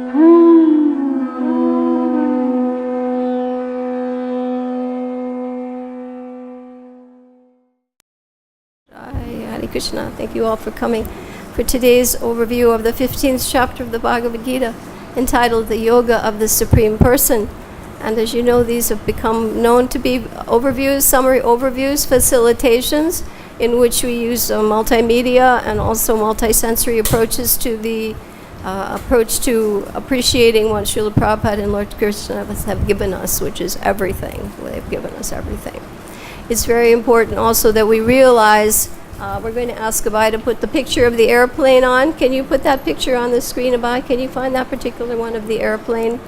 Hare Krishna. Thank you all for coming for today's overview of the 15th chapter of the Bhagavad-Gita, entitled The Yoga of the Supreme Person. And as you know, these have become known to be overviews, summary overviews, facilitations, in which we use multimedia and also multisensory approaches to the approach to appreciating what Srila Prabhupada and Lord Krishna have given us, which is everything. They've given us everything. It's very important also that we realize, we're going to ask Abai to put the picture of the airplane on. Can you put that picture on the screen, Abai? Can you find that particular one of the airplane?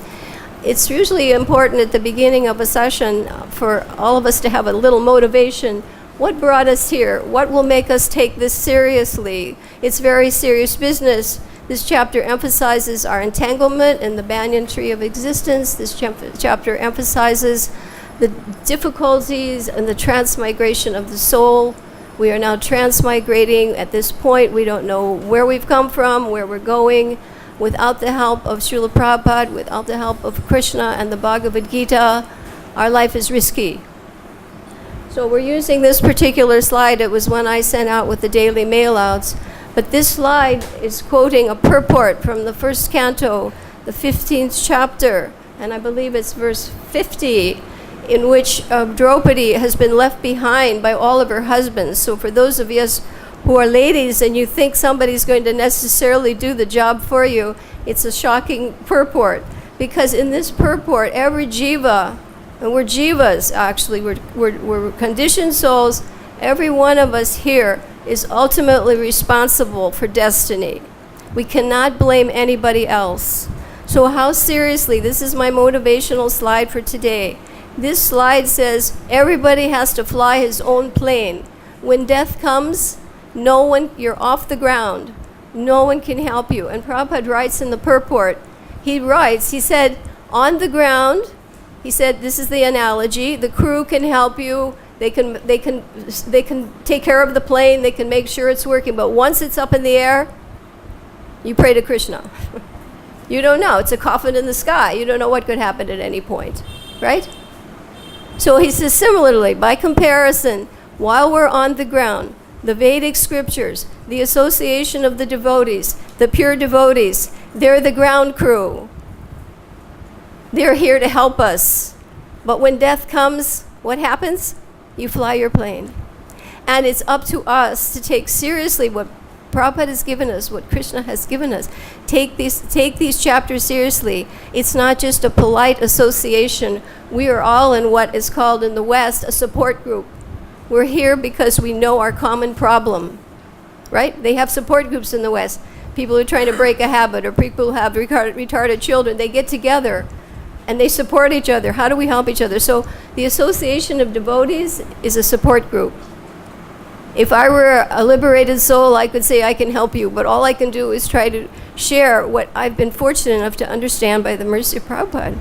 It's usually important at the beginning of a session for all of us to have a little motivation. What brought us here? What will make us take this seriously? It's very serious business. This chapter emphasizes our entanglement in the banyan tree of existence. This chapter emphasizes the difficulties and the transmigration of the soul. We are now transmigrating. At this point, we don't know where we've come from, where we're going. Without the help of Srila Prabhupada, without the help of Krishna and the Bhagavad-Gita, our life is risky. So we're using this particular slide. It was one I sent out with the daily mail-outs. But this slide is quoting a purport from the first canto, the 15th chapter, and I believe it's verse 50, in which Draupadi has been left behind by all of her husbands. So for those of us who are ladies and you think somebody's going to necessarily do the job for you, it's a shocking purport. Because in this purport, every jiva, and we're jivas actually, we're conditioned souls, every one of us here is ultimately responsible for destiny. We cannot blame anybody else. So how seriously, this is my motivational slide for today. This slide says everybody has to fly his own plane. When death comes, no one, you're off the ground. No one can help you. And Prabhupada writes in the purport, he said, on the ground, he said, this is the analogy, the crew can help you, they can take care of the plane, they can make sure it's working, but once it's up in the air, you pray to Krishna. You don't know, it's a coffin in the sky, you don't know what could happen at any point, right? So he says, similarly, by comparison, while we're on the ground, the Vedic scriptures, the association of the devotees, the pure devotees, they're the ground crew. They're here to help us. But when death comes, what happens? You fly your plane. And it's up to us to take seriously what Prabhupada has given us, what Krishna has given us. Take these chapters seriously. It's not just a polite association. We are all in what is called in the West a support group. We're here because we know our common problem, right? They have support groups in the West. People who are trying to break a habit or people who have retarded children, they get together and they support each other. How do we help each other? So the Association of Devotees is a support group. If I were a liberated soul, I could say I can help you, but all I can do is try to share what I've been fortunate enough to understand by the mercy of Prabhupada.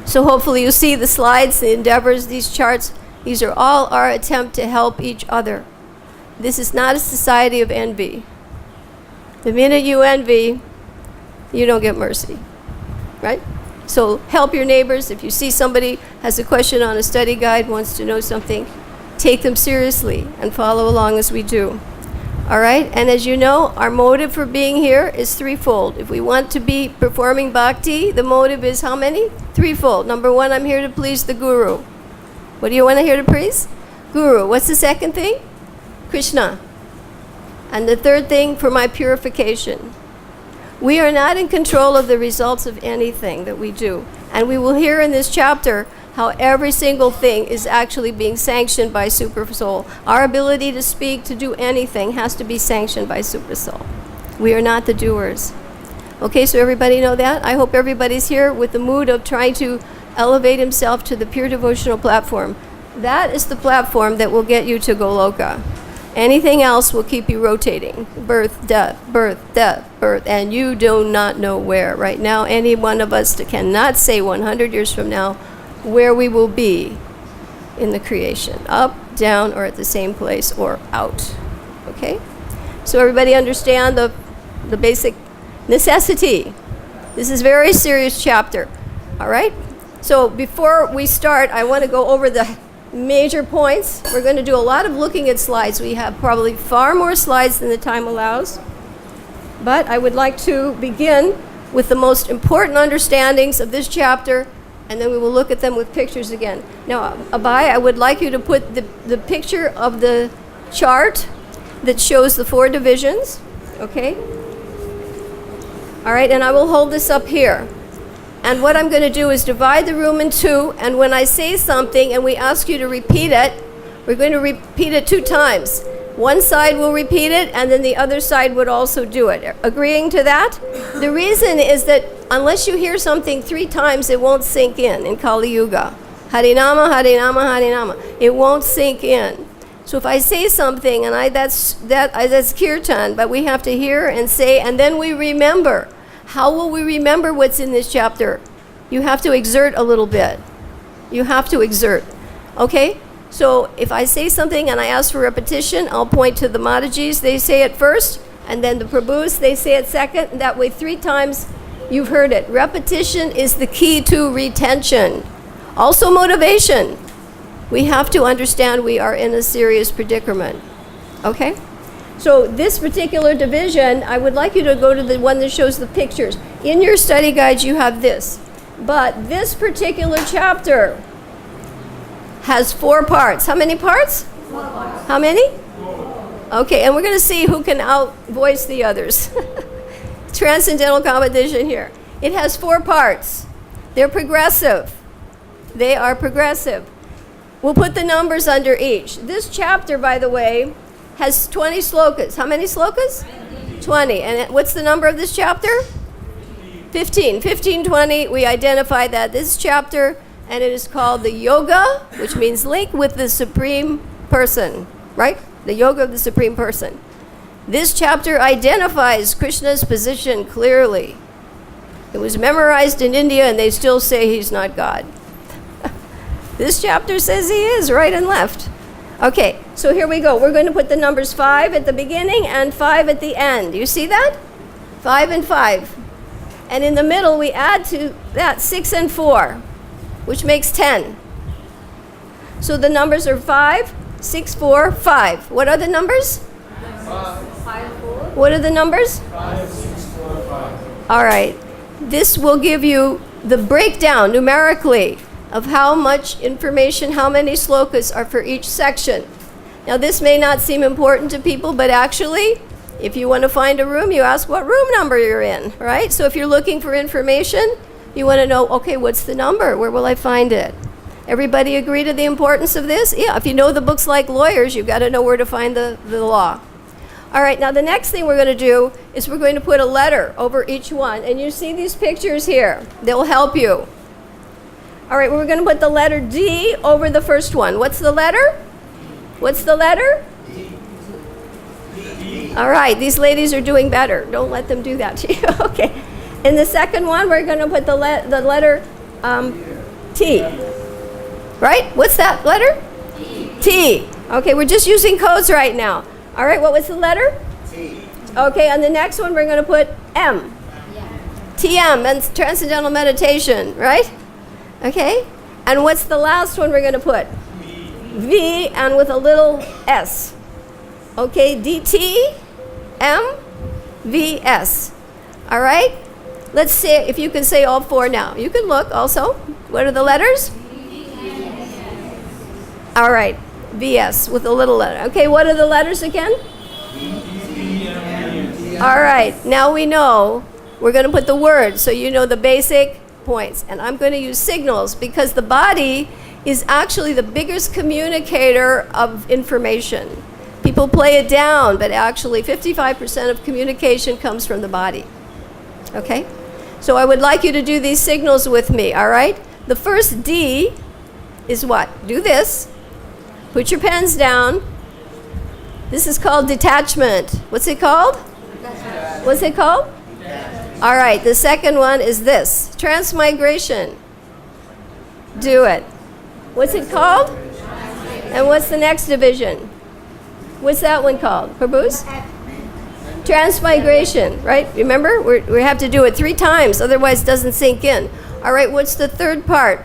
So hopefully you'll see the slides, the endeavors, these charts. These are all our attempt to help each other. This is not a society of envy. The minute you envy, you don't get mercy, right? So help your neighbors. If you see somebody has a question on a study guide, wants to know something, take them seriously and follow along as we do. All right? And as you know, our motive for being here is threefold. If we want to be performing bhakti, the motive is how many? Threefold. Number one, I'm here to please the Guru. What do you want to hear to praise? Guru. What's the second thing? Krishna. And the third thing, for my purification. We are not in control of the results of anything that we do. And we will hear in this chapter how every single thing is actually being sanctioned by Super Soul. Our ability to speak, to do anything, has to be sanctioned by Super Soul. We are not the doers. Okay, so everybody know that? I hope everybody's here with the mood of trying to elevate himself to the pure devotional platform. That is the platform that will get you to Goloka. Anything else will keep you rotating. Birth, death, and you do not know where. Right now, any one of us cannot say 100 years from now where we will be in the creation. Up, down, or at the same place, or out. Okay? So everybody understand the basic necessity. This is a very serious chapter. All right? So before we start, I want to go over the major points. We're going to do a lot of looking at slides. We have probably far more slides than the time allows. But I would like to begin with the most important understandings of this chapter, and then we will look at them with pictures again. Now, Abai, I would like you to put the picture of the chart that shows the 4 divisions, okay? All right, and I will hold this up here. And what I'm going to do is divide the room in 2, and when I say something and we ask you to repeat it, we're going to repeat it 2 times. One side will repeat it, and then the other side would also do it. Agreeing to that? The reason is that unless you hear something 3 times, it won't sink in Kali Yuga. Harinama, Harinama, Harinama. It won't sink in. So if I say something, and that's kirtan, but we have to hear and say, and then we remember. How will we remember what's in this chapter? You have to exert a little bit. You have to exert. Okay? So if I say something and I ask for repetition, I'll point to the Matajis. They say it first, and then the Prabhus, they say it second. That way 3 times you've heard it. Repetition is the key to retention. Also motivation. We have to understand we are in a serious predicament. Okay? So this particular division, I would like you to go to the one that shows the pictures. In your study guides, you have this. But this particular chapter has 4 parts. How many parts? 4 parts. How many? 4. Okay, and we're going to see who can out-voice the others. Transcendental competition here. It has 4 parts. They're progressive. They are progressive. We'll put the numbers under each. This chapter, by the way, has 20 slokas. How many slokas? 20. And what's the number of this chapter? 15. 15, 20. We identify that this chapter, and it is called the Yoga, which means link with the Supreme Person, right? The Yoga of the Supreme Person. This chapter identifies Krishna's position clearly. It was memorized in India, and they still say he's not God. This chapter says he is, right and left. Okay, so here we go. We're going to put the numbers 5 at the beginning and 5 at the end. You see that? 5 and 5. And in the middle, we add to that 6 and 4, which makes 10. So the numbers are 5, 6, 4, 5. What are the numbers? 5, 4. What are the numbers? 5, 6, 4, 5. All right. This will give you the breakdown numerically of how much information, how many slokas are for each section. Now this may not seem important to people, but actually, if you want to find a room, you ask what room number you're in, right? So if you're looking for information, you want to know, okay, what's the number? Where will I find it? Everybody agree to the importance of this? Yeah, if you know the books like lawyers, you've got to know where to find the law. All right, now the next thing we're going to do is we're going to put a letter over each one. And you see these pictures here. They'll help you. All right, we're going to put the letter D over the first one. What's the letter? What's the letter? D. All right, these ladies are doing better. Don't let them do that to you. Okay. In the second one, we're going to put the letter T. Right? What's that letter? T. T. Okay, we're just using codes right now. All right, what was the letter? T. Okay, on the next one, we're going to put M. Yeah. TM, and Transcendental Meditation, right? Okay, and what's the last one we're going to put? V, and with a little S. Okay, DT, M, V, S. All right? Let's see if you can say all 4 now. You can look also. What are the letters? All right, VS with a little letter. Okay, what are the letters again? All right, now we know we're going to put the words so you know the basic points. And I'm going to use signals because the body is actually the biggest communicator of information. People play it down, but actually 55% of communication comes from the body. Okay? So I would like you to do these signals with me, all right? The first D is what? Do this. Put your pens down. This is called detachment. What's it called? What's it called? All right, the second one is this, transmigration. Do it. What's it called? And what's the next division? What's that one called? Prabhus? Transmigration, right? Remember? We have to do it 3 times, otherwise it doesn't sink in. All right, what's the third part?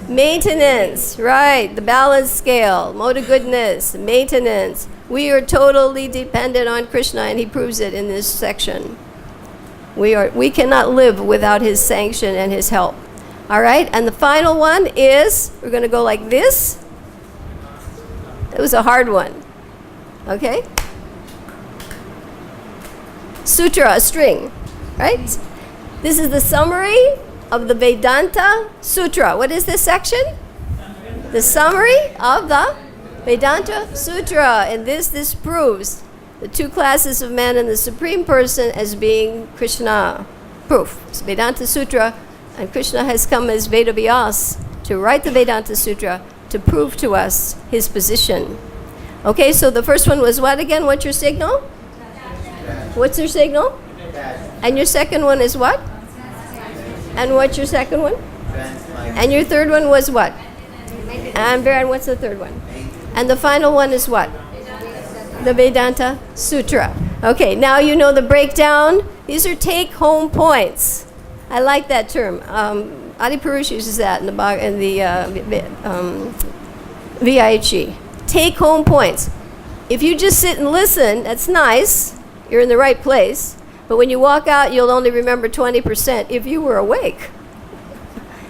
Maintenance, right? The balance scale, mode of goodness, maintenance. We are totally dependent on Krishna, and he proves it in this section. We cannot live without his sanction and his help. All right, and the final one is, we're going to go like this. It was a hard one. Okay? Sutra, a string, right? This is the summary of the Vedanta Sutra. What is this section? The summary of the Vedanta Sutra. And this proves the 2 classes of man and the Supreme Person as being Krishna. Proof. It's Vedanta Sutra, and Krishna has come as Veda Vyas to write the Vedanta Sutra to prove to us his position. Okay, so the first one was what again? What's your signal? What's your signal? And your second one is what? And what's your second one? And your third one was what? And Baron, what's the third one? And the final one is what? The Vedanta Sutra. Okay, now you know the breakdown. These are take-home points. I like that term. Adipurush uses that in the VIHE. Take-home points. If you just sit and listen, that's nice. You're in the right place. But when you walk out, you'll only remember 20% if you were awake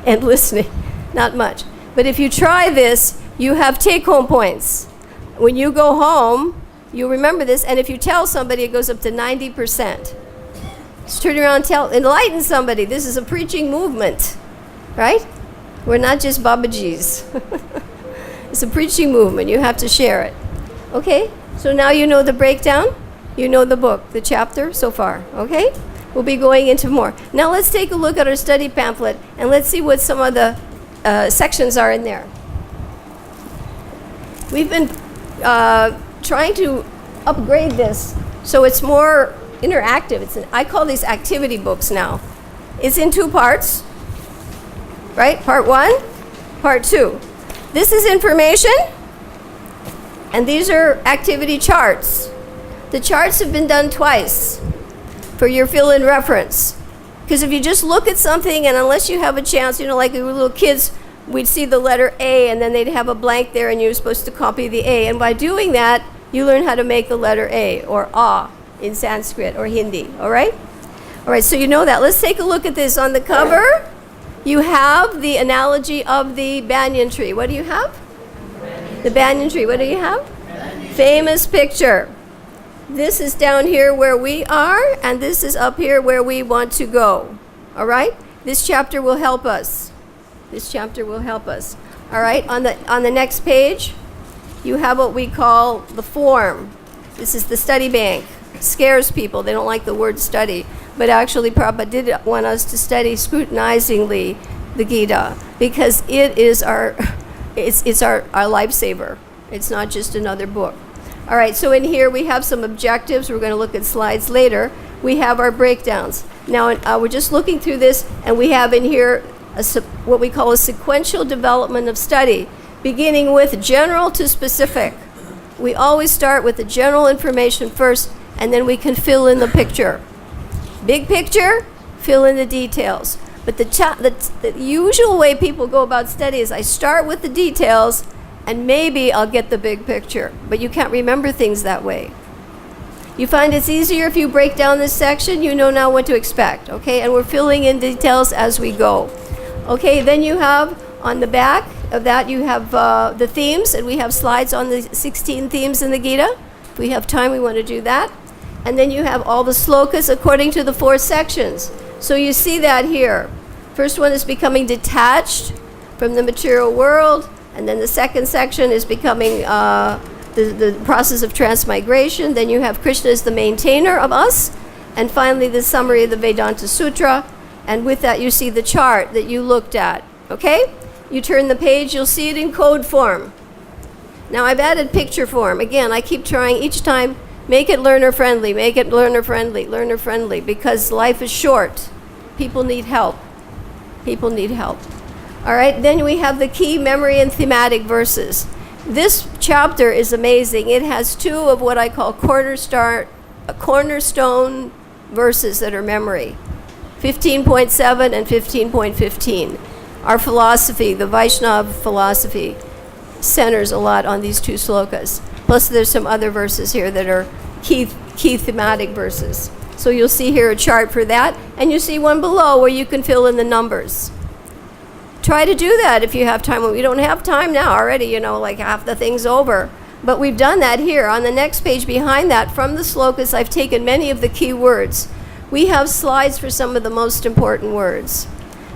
and listening. Not much. But if you try this, you have take-home points. When you go home, you'll remember this, and if you tell somebody, it goes up to 90%. Just turn around and enlighten somebody. This is a preaching movement, right? We're not just Babajis. It's a preaching movement. You have to share it. Okay? So now you know the breakdown. You know the book, the chapter so far. Okay? We'll be going into more. Now let's take a look at our study pamphlet, and let's see what some of the sections are in there. We've been trying to upgrade this so it's more interactive. I call these activity books now. It's in 2 parts, right? Part 1, part 2. This is information, and these are activity charts. The charts have been done twice for your fill-in reference. Because if you just look at something, and unless you have a chance, like we were little kids, we'd see the letter A, and then they'd have a blank there, and you're supposed to copy the A. And by doing that, you learn how to make the letter A, or A in Sanskrit or Hindi, all right? All right, so you know that. Let's take a look at this. On the cover, you have the analogy of the banyan tree. What do you have? The banyan tree. What do you have? Famous picture. This is down here where we are, and this is up here where we want to go, all right? This chapter will help us. This chapter will help us. All right, on the next page, you have what we call the form. This is the study bank. It scares people. They don't like the word study. But actually, Prabhupada did want us to study scrutinizingly the Gita, because it is our lifesaver. It's not just another book. All right, so in here we have some objectives. We're going to look at slides later. We have our breakdowns. Now, we're just looking through this, and we have in here what we call a sequential development of study, beginning with general to specific. We always start with the general information first, and then we can fill in the picture. Big picture, fill in the details. But the usual way people go about study is I start with the details, and maybe I'll get the big picture. But you can't remember things that way. You find it's easier if you break down this section, you know now what to expect, okay? And we're filling in details as we go. Okay, then you have on the back of that, you have the themes, and we have slides on the 16 themes in the Gita. If we have time, we want to do that. And then you have all the slokas according to the 4 sections. So you see that here. First one is becoming detached from the material world, and then the second section is becoming the process of transmigration. Then you have Krishna as the maintainer of us, and finally the summary of the Vedanta Sutra. And with that, you see the chart that you looked at, okay? You turn the page, you'll see it in code form. Now, I've added picture form. Again, I keep trying each time, make it learner-friendly, make it learner-friendly, learner-friendly, because life is short. People need help. People need help. All right, then we have the key memory and thematic verses. This chapter is amazing. It has 2 of what I call cornerstone cornerstone verses that are memory. 15.7 and 15.15. Our philosophy, the Vaishnava philosophy, centers a lot on these two slokas. Plus there's some other verses here that are key thematic verses. So you'll see here a chart for that, and you see one below where you can fill in the numbers. Try to do that if you have time. We don't have time now already, like half the thing's over. But we've done that here. On the next page behind that, from the slokas, I've taken many of the key words. We have slides for some of the most important words.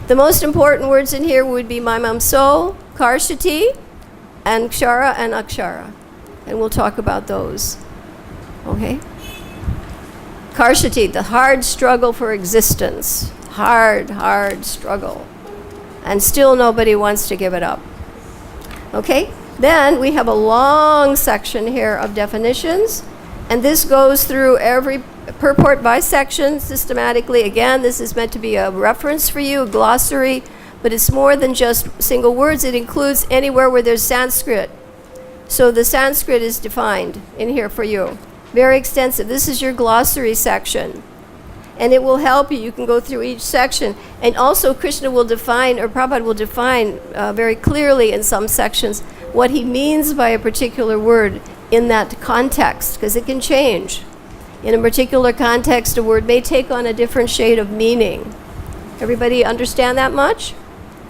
The most important words in here would be Maimamso, Karshati, and Kshara and Akshara. And we'll talk about those. Okay? Karshati, the hard struggle for existence. Hard struggle. And still nobody wants to give it up. Okay? Then we have a long section here of definitions. And this goes through every purport by section systematically. Again, this is meant to be a reference for you, a glossary. But it's more than just single words. It includes anywhere where there's Sanskrit. So the Sanskrit is defined in here for you. Very extensive. This is your glossary section. And it will help you. You can go through each section. And also Krishna will define, or Prabhupada will define very clearly in some sections what he means by a particular word in that context, because it can change. In a particular context, a word may take on a different shade of meaning. Everybody understand that much?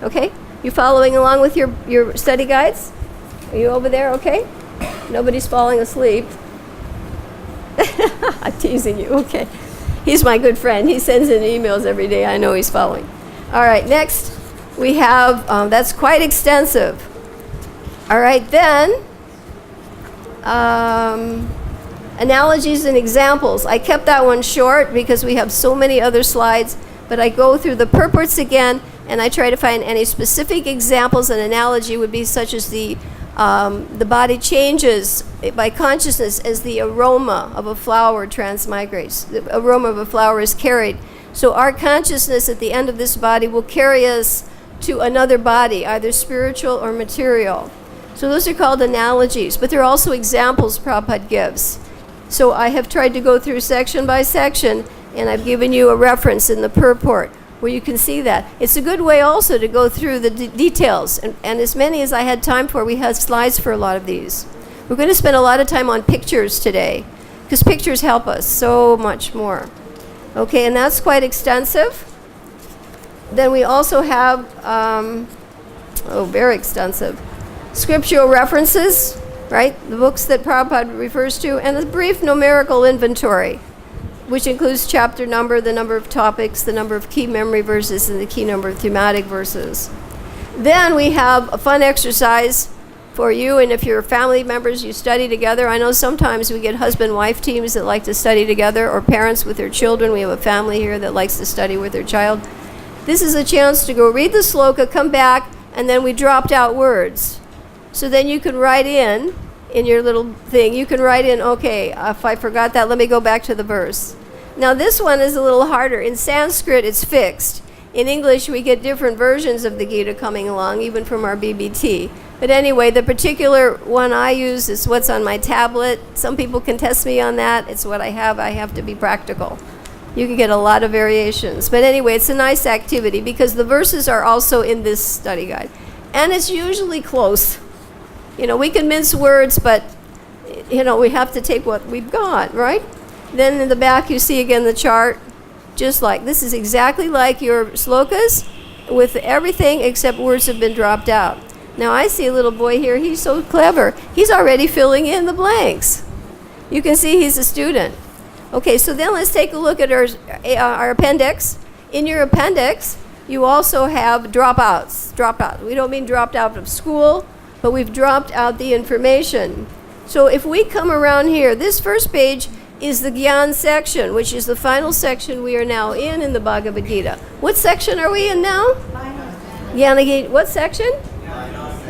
Okay? You following along with your study guides? Are you over there okay? Nobody's falling asleep. I'm teasing you, okay. He's my good friend. He sends in emails every day. I know he's following. All right, next we have, that's quite extensive. All right, then, analogies and examples. I kept that one short because we have so many other slides, but I go through the purports again, and I try to find any specific examples. An analogy would be such as the body changes by consciousness as the aroma of a flower transmigrates. The aroma of a flower is carried. So our consciousness at the end of this body will carry us to another body, either spiritual or material. So those are called analogies, but they're also examples Prabhupada gives. So I have tried to go through section by section, and I've given you a reference in the purport where you can see that. It's a good way also to go through the details, and as many as I had time for. We had slides for a lot of these. We're going to spend a lot of time on pictures today, because pictures help us so much more. Okay, and that's quite extensive. Then we also have, very extensive, scriptural references, right? The books that Prabhupada refers to, and a brief numerical inventory, which includes chapter number, the number of topics, the number of key memory verses, and the key number of thematic verses. Then we have a fun exercise for you, and if you're family members, you study together. I know sometimes we get husband-wife teams that like to study together, or parents with their children. We have a family here that likes to study with their child. This is a chance to go read the sloka, come back, and then we dropped out words. So then you can write in your little thing, you can write in, okay, if I forgot that, let me go back to the verse. Now this one is a little harder. In Sanskrit, it's fixed. In English, we get different versions of the Gita coming along, even from our BBT. But anyway, the particular one I use is what's on my tablet. Some people can test me on that. It's what I have. I have to be practical. You can get a lot of variations. But anyway, it's a nice activity because the verses are also in this study guide. And it's usually close. We can mince words, but, we have to take what we've got, right? Then in the back, you see again the chart, just like, this is exactly like your slokas, with everything except words have been dropped out. Now I see a little boy here, he's so clever. He's already filling in the blanks. You can see he's a student. Okay, so then let's take a look at our appendix. In your appendix, you also have dropouts. Dropout. We don't mean dropped out of school, but we've dropped out the information. So if we come around here, this first page is the Gyan section, which is the final section we are now in the Bhagavad-Gita. What section are we in now? Jnana. What section?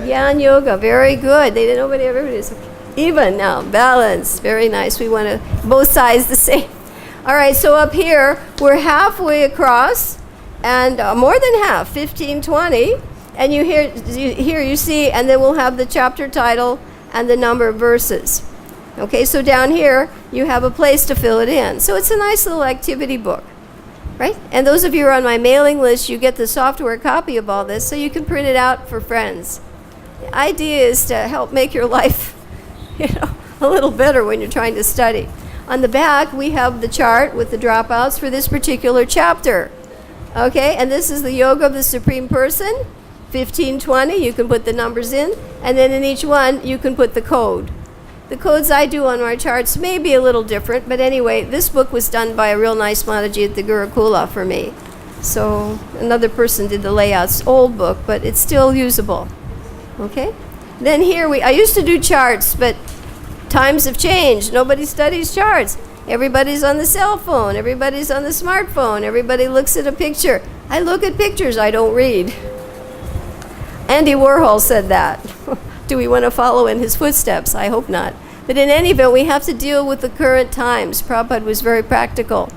Gyan Yoga. Very good. Everybody's even now. Balance. Very nice. We want to both sides the same. All right, so up here, we're halfway across, and more than half, 15, 20. And you see, and then we'll have the chapter title and the number of verses. Okay, so down here, you have a place to fill it in. So it's a nice little activity book, right? And those of you who are on my mailing list, you get the software copy of all this so you can print it out for friends. The idea is to help make your life, a little better when you're trying to study. On the back, we have the chart with the dropouts for this particular chapter. Okay, and this is the Yoga of the Supreme Person, 1520. You can put the numbers in, and then in each one, you can put the code. The codes I do on my charts may be a little different, but anyway, this book was done by a real nice Mataji at the Gurukula for me. So another person did the layouts, old book, but it's still usable. Okay? Then here I used to do charts, but times have changed. Nobody studies charts. Everybody's on the cell phone. Everybody's on the smartphone. Everybody looks at a picture. I look at pictures, I don't read. Andy Warhol said that. Do we want to follow in his footsteps? I hope not. But in any event, we have to deal with the current times. Prabhupada was very practical.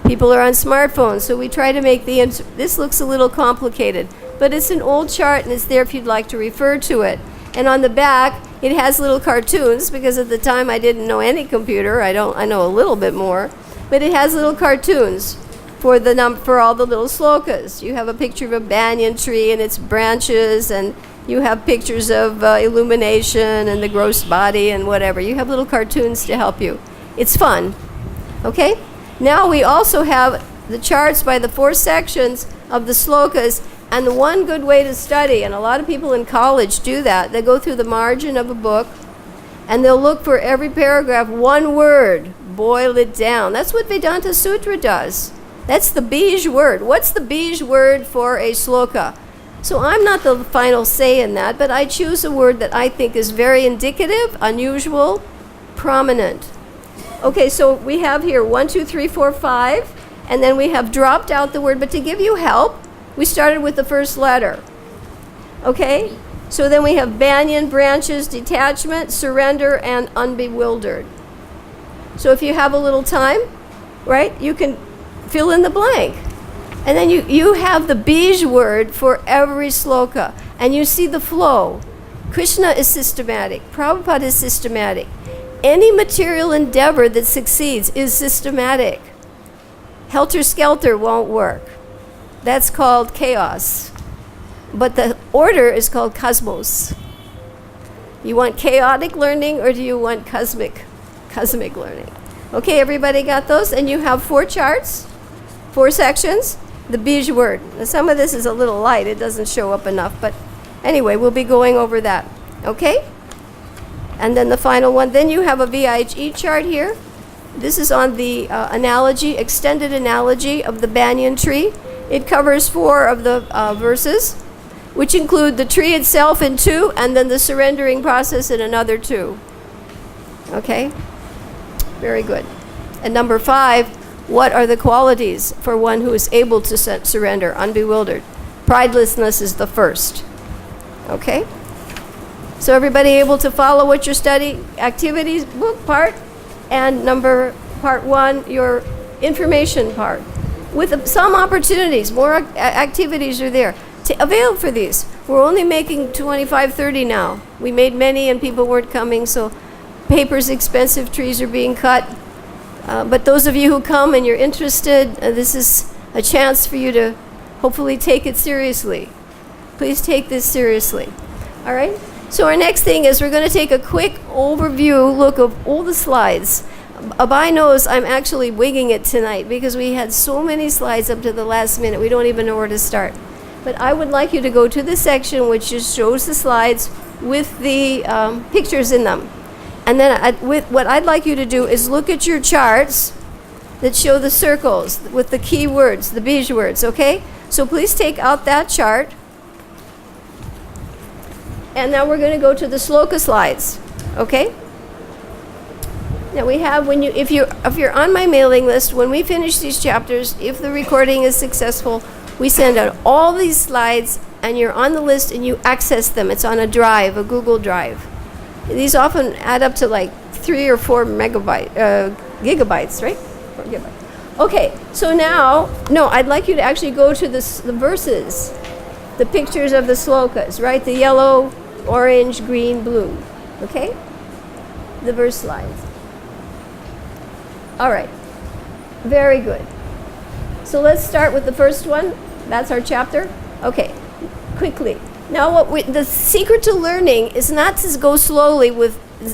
People are on smartphones, so we try to make this looks a little complicated, but it's an old chart and it's there if you'd like to refer to it. And on the back, it has little cartoons, because at the time I didn't know any computer. I know a little bit more, but it has little cartoons for for all the little slokas. You have a picture of a banyan tree and its branches, and you have pictures of illumination and the gross body and whatever. You have little cartoons to help you. It's fun. Okay? Now we also have the charts by the 4 sections of the slokas, and the one good way to study, and a lot of people in college do that, they go through the margin of a book and they'll look for every paragraph, one word, boil it down. That's what Vedanta Sutra does. That's the bij word. What's the bij word for a sloka? So I'm not the final say in that, but I choose a word that I think is very indicative, unusual, prominent. Okay, so we have here 1, 2, 3, 4, 5, and then we have dropped out the word, but to give you help, we started with the first letter. Okay? So then we have banyan, branches, detachment, surrender, and unbewildered. So if you have a little time, right, you can fill in the blank. And then you have the bij word for every sloka, and you see the flow. Krishna is systematic. Prabhupada is systematic. Any material endeavor that succeeds is systematic. Helter-skelter won't work. That's called chaos. But the order is called cosmos. You want chaotic learning, or do you want cosmic learning? Okay, everybody got those? And you have 4 charts, 4 sections. The bij word. Now, some of this is a little light. It doesn't show up enough. But anyway, we'll be going over that. Okay? And then the final one. Then you have a VIHE chart here. This is on the extended analogy of the banyan tree. It covers 4 of the verses, which include the tree itself in 2, and then the surrendering process in another 2. Okay? Very good. And number 5, what are the qualities for one who is able to surrender, unbewildered? Pridelessness is the first. Okay? So everybody able to follow what your study activities book part, and part 1, your information part. With some opportunities, more activities are there. To avail for these. We're only making 25, 30 now. We made many and people weren't coming, so paper's expensive, trees are being cut. But those of you who come and you're interested, this is a chance for you to hopefully take it seriously. Please take this seriously. All right? So our next thing is we're going to take a quick overview look of all the slides. Abai knows I'm actually wigging it tonight because we had so many slides up to the last minute, we don't even know where to start. But I would like you to go to the section which just shows the slides with the pictures in them. And then what I'd like you to do is look at your charts that show the circles with the key words, the bij words, okay? So please take out that chart. And now we're going to go to the sloka slides, okay? Now we have, if you're on my mailing list, when we finish these chapters, if the recording is successful, we send out all these slides, and you're on the list and you access them. It's on a drive, a Google Drive. These often add up to like 3 or 4 gigabytes, right? 4 gigabytes. Okay, so now, I'd like you to actually go to the verses, the pictures of the slokas, right? The yellow, orange, green, blue, okay? The verse slides. All right. Very good. So let's start with the first one. That's our chapter. Okay. Quickly. Now, the secret to learning is not to go slowly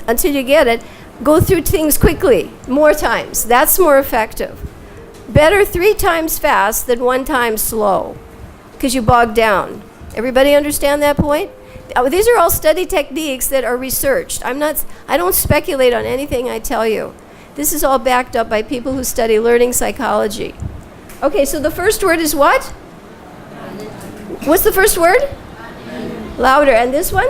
until you get it. Go through things quickly, more times. That's more effective. Better 3 times fast than 1 time slow, because you bog down. Everybody understand that point? These are all study techniques that are researched. I don't speculate on anything I tell you. This is all backed up by people who study learning psychology. Okay, so the first word is what? What's the first word? Louder. And this one?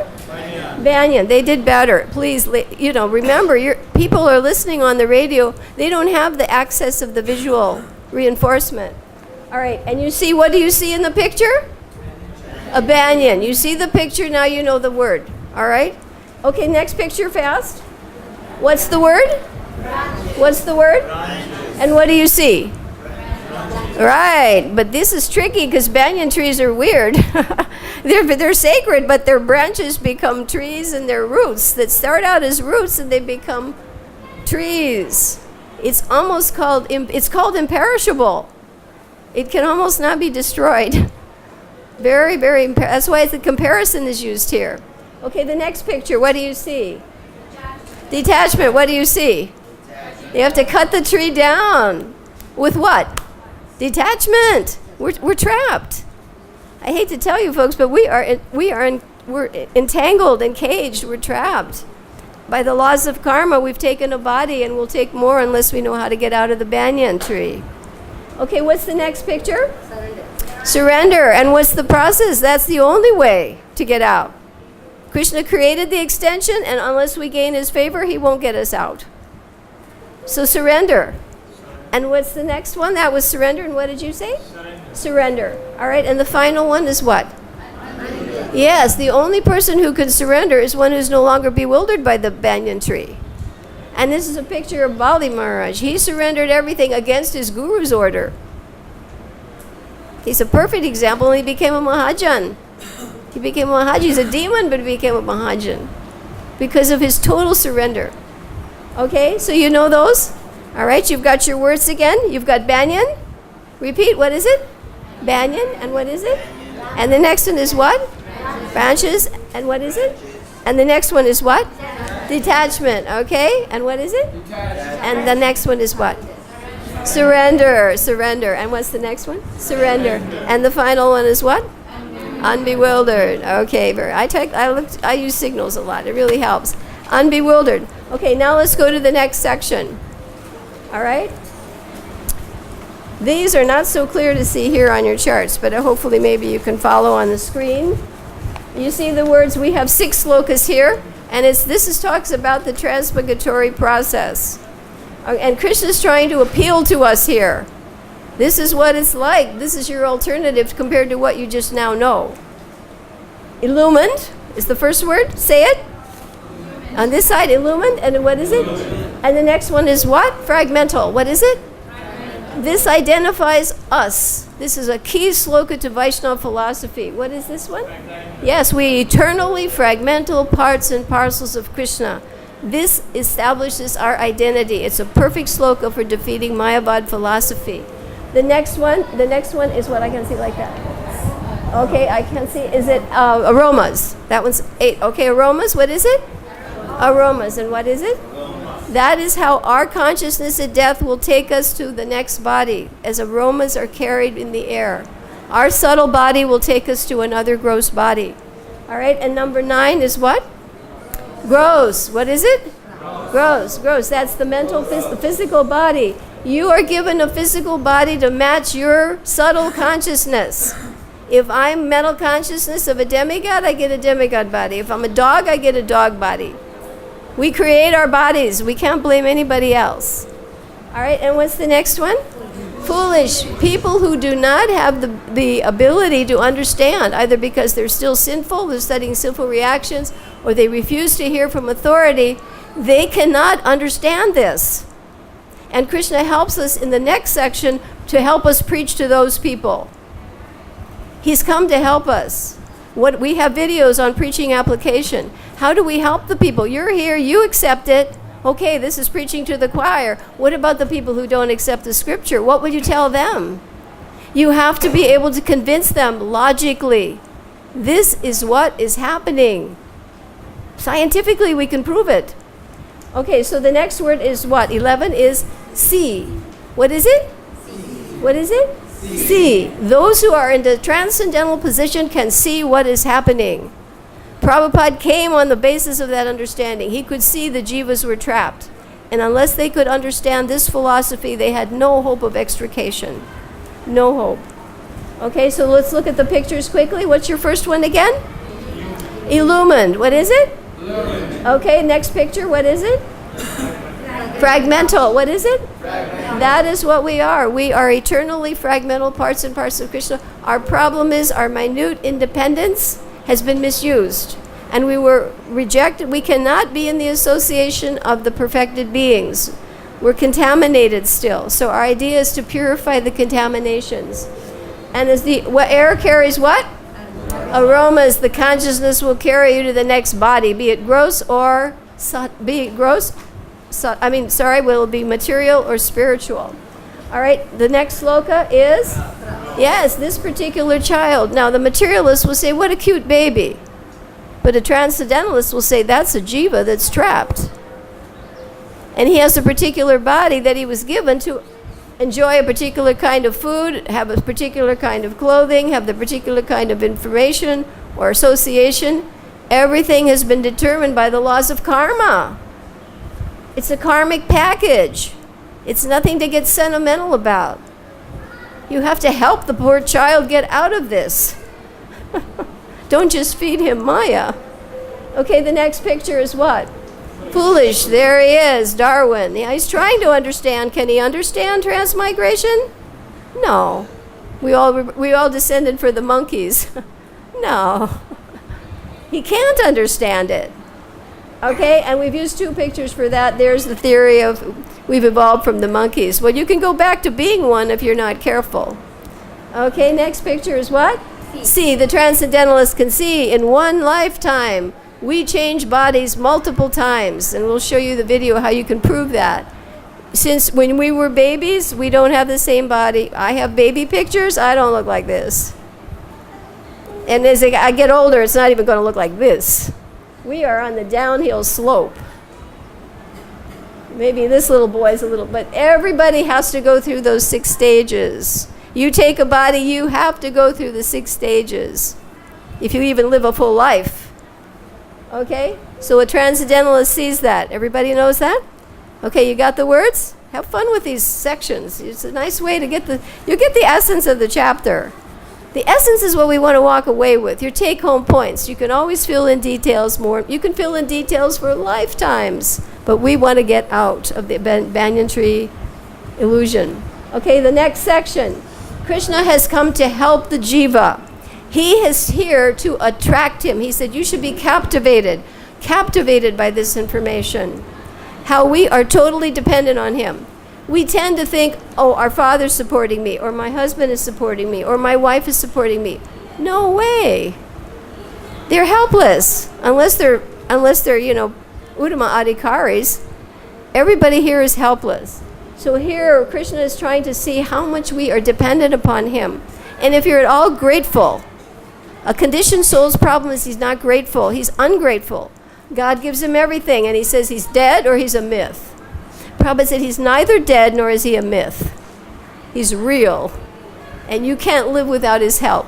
Banyan. They did better. Please, remember, people are listening on the radio. They don't have the access of the visual reinforcement. All right, and what do you see in the picture? A banyan. You see the picture, now you know the word. All right? Okay, next picture fast. What's the word? What's the word? And what do you see? Right, but this is tricky because banyan trees are weird. They're sacred, but their branches become trees, and their roots that start out as roots and they become trees. It's called imperishable. It can almost not be destroyed. Very, very, that's why the comparison is used here. Okay, the next picture, what do you see? Detachment, what do you see? You have to cut the tree down. With what? Detachment. We're trapped. I hate to tell you folks, but we're entangled and caged. We're trapped. By the laws of karma, we've taken a body, and we'll take more unless we know how to get out of the banyan tree. Okay, what's the next picture? Surrender. And what's the process? That's the only way to get out. Krishna created the extension, and unless we gain his favor, he won't get us out. So surrender. And what's the next one? That was surrender, and what did you say? Surrender. All right, and the final one is what? Yes, the only person who can surrender is one who's no longer bewildered by the banyan tree. And this is a picture of Bali Maharaj. He surrendered everything against his guru's order. He's a perfect example, and he became a Mahajan. He became a Mahajan. He's a demon, but he became a Mahajan because of his total surrender. Okay, so you know those? All right, you've got your words again. You've got banyan. Repeat, what is it? Banyan, and what is it? And the next one is what? Branches, and what is it? And the next one is what? Detachment, okay? And what is it? And the next one is what? Surrender, surrender. And what's the next one? Surrender. And the final one is what? Unbewildered. Okay, I use signals a lot. It really helps. Unbewildered. Okay, now let's go to the next section. All right? These are not so clear to see here on your charts, but hopefully maybe you can follow on the screen. You see the words, we have 6 slokas here, and this talks about the transmigratory process. And Krishna's trying to appeal to us here. This is what it's like. This is your alternative compared to what you just now know. Illumined is the first word. Say it. On this side, illumined. And what is it? And the next one is what? Fragmental. What is it? This identifies us. This is a key sloka to Vaishnava philosophy. What is this one? Yes, we eternally fragmental parts and parcels of Krishna. This establishes our identity. It's a perfect sloka for defeating Mayavad philosophy. The next one is what I can see like that. Okay, I can see. Is it aromas? That one's 8. Okay, aromas. What is it? Aromas. And what is it? That is how our consciousness at death will take us to the next body, as aromas are carried in the air. Our subtle body will take us to another gross body. All right, and number 9 is what? Gross. What is it? Gross. That's the mental, physical body. You are given a physical body to match your subtle consciousness. If I'm mental consciousness of a demigod, I get a demigod body. If I'm a dog, I get a dog body. We create our bodies. We can't blame anybody else. All right, and what's the next one? Foolish. People who do not have the ability to understand, either because they're still sinful, they're studying sinful reactions, or they refuse to hear from authority, they cannot understand this. And Krishna helps us in the next section to help us preach to those people. He's come to help us. We have videos on preaching application. How do we help the people? You're here, you accept it. Okay, this is preaching to the choir. What about the people who don't accept the scripture? What would you tell them? You have to be able to convince them logically. This is what is happening. Scientifically, we can prove it. Okay, so the next word is what? 11 is see. What is it? What is it? See. Those who are in the transcendental position can see what is happening. Prabhupada came on the basis of that understanding. He could see the jivas were trapped. And unless they could understand this philosophy, they had no hope of extrication. No hope. Okay, so let's look at the pictures quickly. What's your first one again? Illumined. What is it? Illumined. Okay, next picture. What is it? Fragmental. What is it? Fragmental. That is what we are. We are eternally fragmental parts and parts of Krishna. Our problem is our minute independence has been misused. And we were rejected. We cannot be in the association of the perfected beings. We're contaminated still. So our idea is to purify the contaminations. And as what air carries what? Aromas. The consciousness will carry you to the next body, be it gross or will it be material or spiritual. All right, the next sloka is, yes, this particular child. Now, the materialist will say, what a cute baby. But a transcendentalist will say, that's a jiva that's trapped. And he has a particular body that he was given to enjoy a particular kind of food, have a particular kind of clothing, have the particular kind of information or association. Everything has been determined by the laws of karma. It's a karmic package. It's nothing to get sentimental about. You have to help the poor child get out of this. Don't just feed him Maya. Okay, the next picture is what? Foolish. There he is, Darwin. Yeah, he's trying to understand. Can he understand transmigration? No. We all descended for the monkeys. No. He can't understand it. Okay, and we've used two pictures for that. There's the theory of we've evolved from the monkeys. Well, you can go back to being one if you're not careful. Okay, next picture is what? See. The transcendentalist can see in one lifetime. We change bodies multiple times, and we'll show you the video how you can prove that. Since when we were babies, we don't have the same body. I have baby pictures. I don't look like this. And as I get older, it's not even going to look like this. We are on the downhill slope. Maybe this little boy's a little, but everybody has to go through those 6 stages. You take a body, you have to go through the 6 stages if you even live a full life. Okay? So a transcendentalist sees that. Everybody knows that? Okay, you got the words? Have fun with these sections. It's a nice way to you get the essence of the chapter. The essence is what we want to walk away with, your take-home points. You can always fill in details more. You can fill in details for lifetimes, but we want to get out of the banyan tree illusion. Okay, the next section. Krishna has come to help the jiva. He is here to attract him. He said, you should be captivated by this information. How we are totally dependent on him. We tend to think, oh, our father's supporting me, or my husband is supporting me, or my wife is supporting me. No way. They're helpless. Unless they're, Uttama Adhikaris. Everybody here is helpless. So here, Krishna is trying to see how much we are dependent upon him. And if you're at all grateful, a conditioned soul's problem is he's not grateful. He's ungrateful. God gives him everything, and he says he's dead or he's a myth. Prabhupada said he's neither dead nor is he a myth. He's real. And you can't live without his help.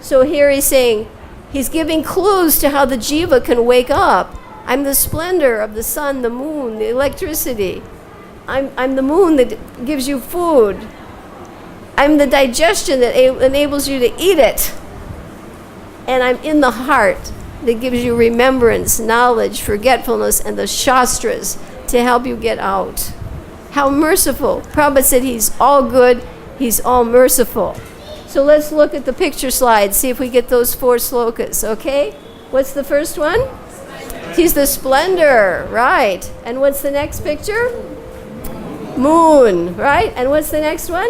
So here he's saying, he's giving clues to how the jiva can wake up. I'm the splendor of the sun, the moon, the electricity. I'm the moon that gives you food. I'm the digestion that enables you to eat it. And I'm in the heart that gives you remembrance, knowledge, forgetfulness, and the shastras to help you get out. How merciful. Prabhupada said he's all good, he's all merciful. So let's look at the picture slide, see if we get those 4 slokas, okay? What's the first one? He's the splendor, right. And what's the next picture? Moon, right? And what's the next one?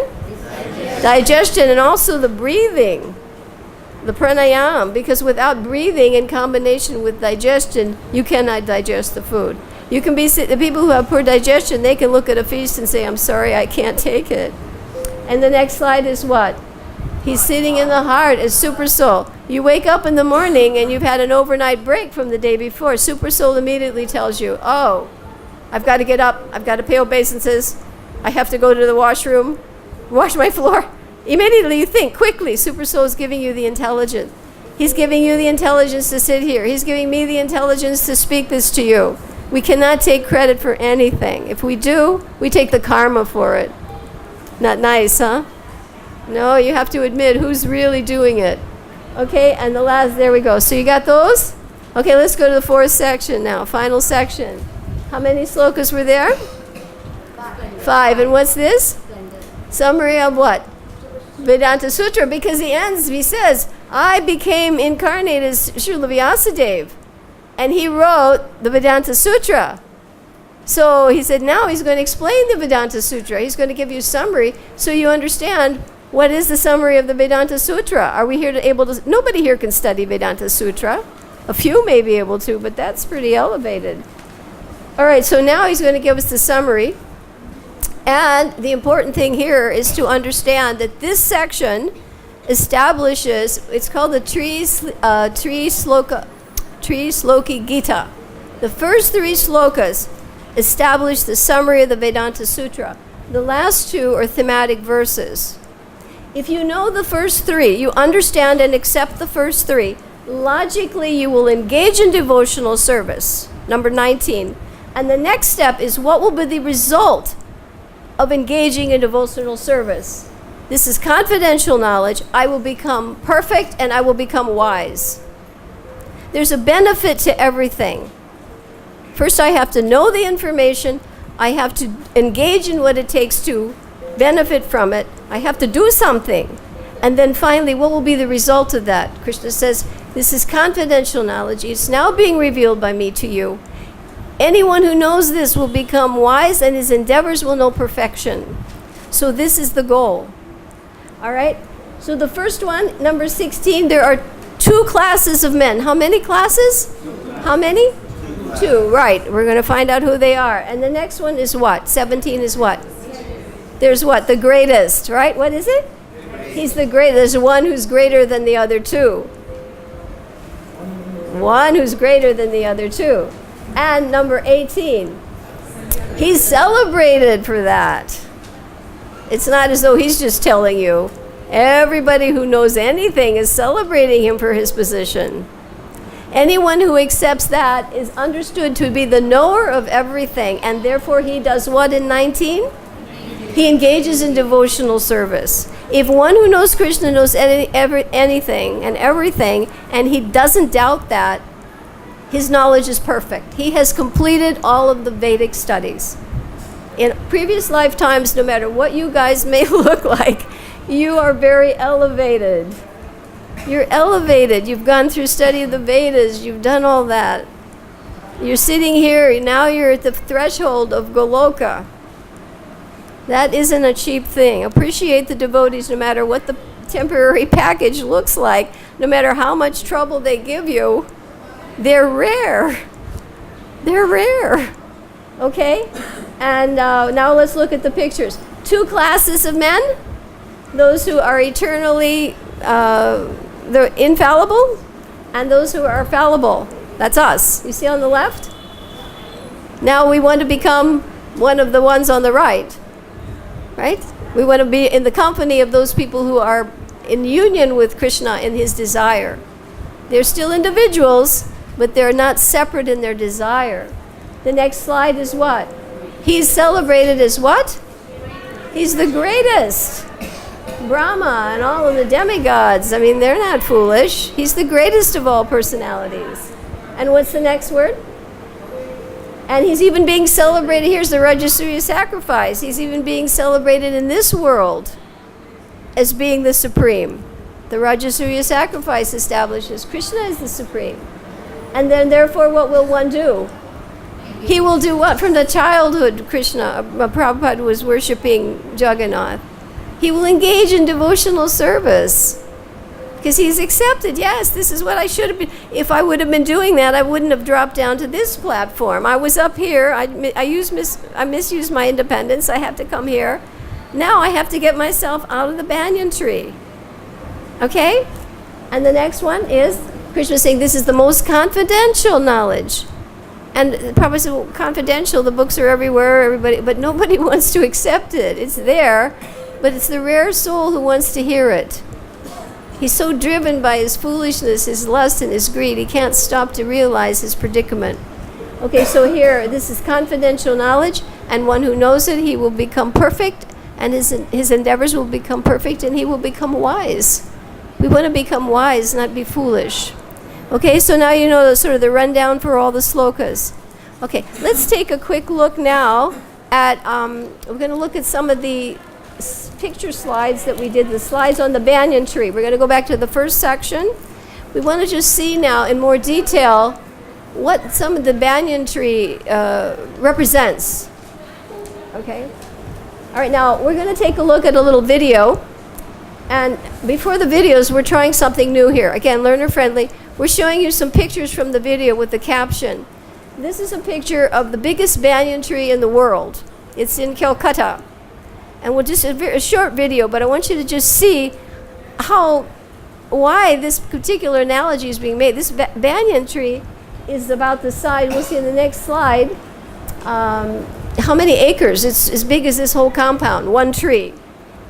Digestion, and also the breathing, the pranayam, because without breathing in combination with digestion, you cannot digest the food. You can be, the people who have poor digestion, they can look at a feast and say, I'm sorry, I can't take it. And the next slide is what? He's sitting in the heart as super soul. You wake up in the morning and you've had an overnight break from the day before. Super soul immediately tells you, oh, I've got to get up. I've got to pay obeisances. I have to go to the washroom, wash my floor. Immediately you think quickly. Super soul is giving you the intelligence. He's giving you the intelligence to sit here. He's giving me the intelligence to speak this to you. We cannot take credit for anything. If we do, we take the karma for it. Not nice, huh? No, you have to admit who's really doing it. Okay, and the last, there we go. So you got those? Okay, let's go to the fourth section now, final section. How many slokas were there? 5. And what's this? Summary of what? Vedanta Sutra, because he ends, he says, I became incarnate as Srila Vyasadeva, and he wrote the Vedanta Sutra. So he said now he's going to explain the Vedanta Sutra. He's going to give you a summary so you understand what is the summary of the Vedanta Sutra. Are we here to able to, nobody here can study Vedanta Sutra. A few may be able to, but that's pretty elevated. All right, so now he's going to give us the summary. And the important thing here is to understand that this section establishes, it's called the Tri Sloki Gita. The first 3 slokas establish the summary of the Vedanta Sutra. The last 2 are thematic verses. If you know the first 3, you understand and accept the first 3, logically you will engage in devotional service. Number 19. And the next step is what will be the result of engaging in devotional service. This is confidential knowledge. I will become perfect and I will become wise. There's a benefit to everything. First, I have to know the information. I have to engage in what it takes to benefit from it. I have to do something. And then finally, what will be the result of that? Krishna says, this is confidential knowledge. It's now being revealed by me to you. Anyone who knows this will become wise and his endeavors will know perfection. So this is the goal. All right? So the first one, number 16, there are 2 classes of men. How many classes? How many? 2, right. We're going to find out who they are. And the next one is what? 17 is what? There's what? The greatest, right? What is it? He's the greatest. There's one who's greater than the other 2. One who's greater than the other 2. And number 18, he's celebrated for that. It's not as though he's just telling you. Everybody who knows anything is celebrating him for his position. Anyone who accepts that is understood to be the knower of everything, and therefore he does what in 19? He engages in devotional service. If one who knows Krishna knows anything and everything, and he doesn't doubt that, his knowledge is perfect. He has completed all of the Vedic studies. In previous lifetimes, no matter what you guys may look like, you are very elevated. You're elevated. You've gone through study of the Vedas. You've done all that. You're sitting here. Now you're at the threshold of Goloka. That isn't a cheap thing. Appreciate the devotees no matter what the temporary package looks like, no matter how much trouble they give you. They're rare. They're rare. Okay? And now let's look at the pictures. 2 classes of men. Those who are eternally they're infallible, and those who are fallible. That's us. You see on the left? Now we want to become one of the ones on the right. Right? We want to be in the company of those people who are in union with Krishna in his desire. They're still individuals, but they're not separate in their desire. The next slide is what? He's celebrated as what? He's the greatest. Brahma and all of the demigods, I mean, they're not foolish. He's the greatest of all personalities. And what's the next word? And he's even being celebrated. Here's the Rajasuya sacrifice. He's even being celebrated in this world as being the supreme. The Rajasuya sacrifice establishes Krishna is the supreme. And then therefore what will one do? He will do what? From the childhood, Krishna, Prabhupada was worshipping Jagannath. He will engage in devotional service. Because he's accepted, yes, this is what I should have been. If I would have been doing that, I wouldn't have dropped down to this platform. I was up here. I misused my independence. I have to come here. Now I have to get myself out of the banyan tree. Okay? And the next one is, Krishna saying, this is the most confidential knowledge. And Prabhupada said, well, confidential, the books are everywhere, but nobody wants to accept it. It's there, but it's the rare soul who wants to hear it. He's so driven by his foolishness, his lust, and his greed, he can't stop to realize his predicament. Okay, so here, this is confidential knowledge, and one who knows it, he will become perfect, and his endeavors will become perfect, and he will become wise. We want to become wise, not be foolish. Okay, so now you know sort of the rundown for all the slokas. Okay, let's take a quick look now at, we're going to look at some of the picture slides that we did, the slides on the banyan tree. We're going to go back to the first section. We want to just see now in more detail what some of the banyan tree represents. Okay? All right, now we're going to take a look at a little video. And before the videos, we're trying something new here. Again, learner friendly. We're showing you some pictures from the video with the caption. This is a picture of the biggest banyan tree in the world. It's in Calcutta. And we'll just a short video, but I want you to just see why this particular analogy is being made. This banyan tree is about the size, we'll see in the next slide, how many acres. It's as big as this whole compound, one tree.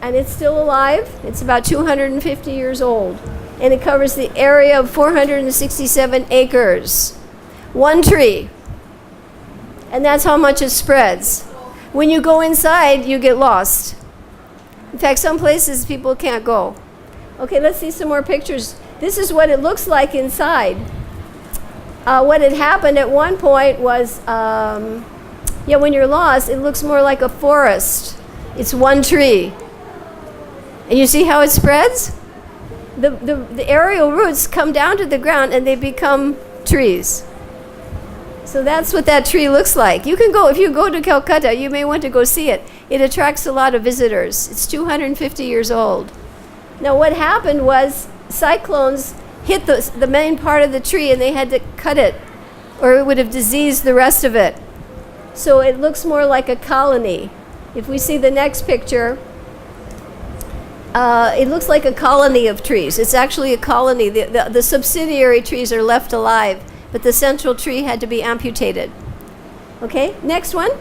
And it's still alive. It's about 250 years old. And it covers the area of 467 acres. One tree. And that's how much it spreads. When you go inside, you get lost. In fact, some places people can't go. Okay, let's see some more pictures. This is what it looks like inside. What had happened at one point was, when you're lost, it looks more like a forest. It's one tree. And you see how it spreads? The aerial roots come down to the ground and they become trees. So that's what that tree looks like. You can go, if you go to Calcutta, you may want to go see it. It attracts a lot of visitors. It's 250 years old. Now what happened was cyclones hit the main part of the tree and they had to cut it or it would have diseased the rest of it. So it looks more like a colony. If we see the next picture, it looks like a colony of trees. It's actually a colony. The subsidiary trees are left alive, but the central tree had to be amputated. Okay, next one.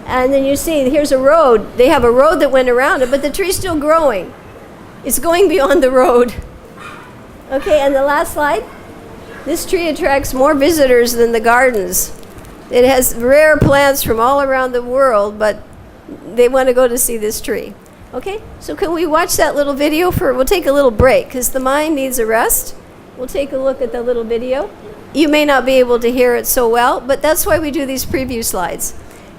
And then you see, here's a road. They have a road that went around it, but the tree's still growing. It's going beyond the road. Okay, and the last slide. This tree attracts more visitors than the gardens. It has rare plants from all around the world, but they want to go to see this tree. Okay, so can we watch that little video we'll take a little break, because the mind needs a rest. We'll take a look at the little video. You may not be able to hear it so well, but that's why we do these preview slides.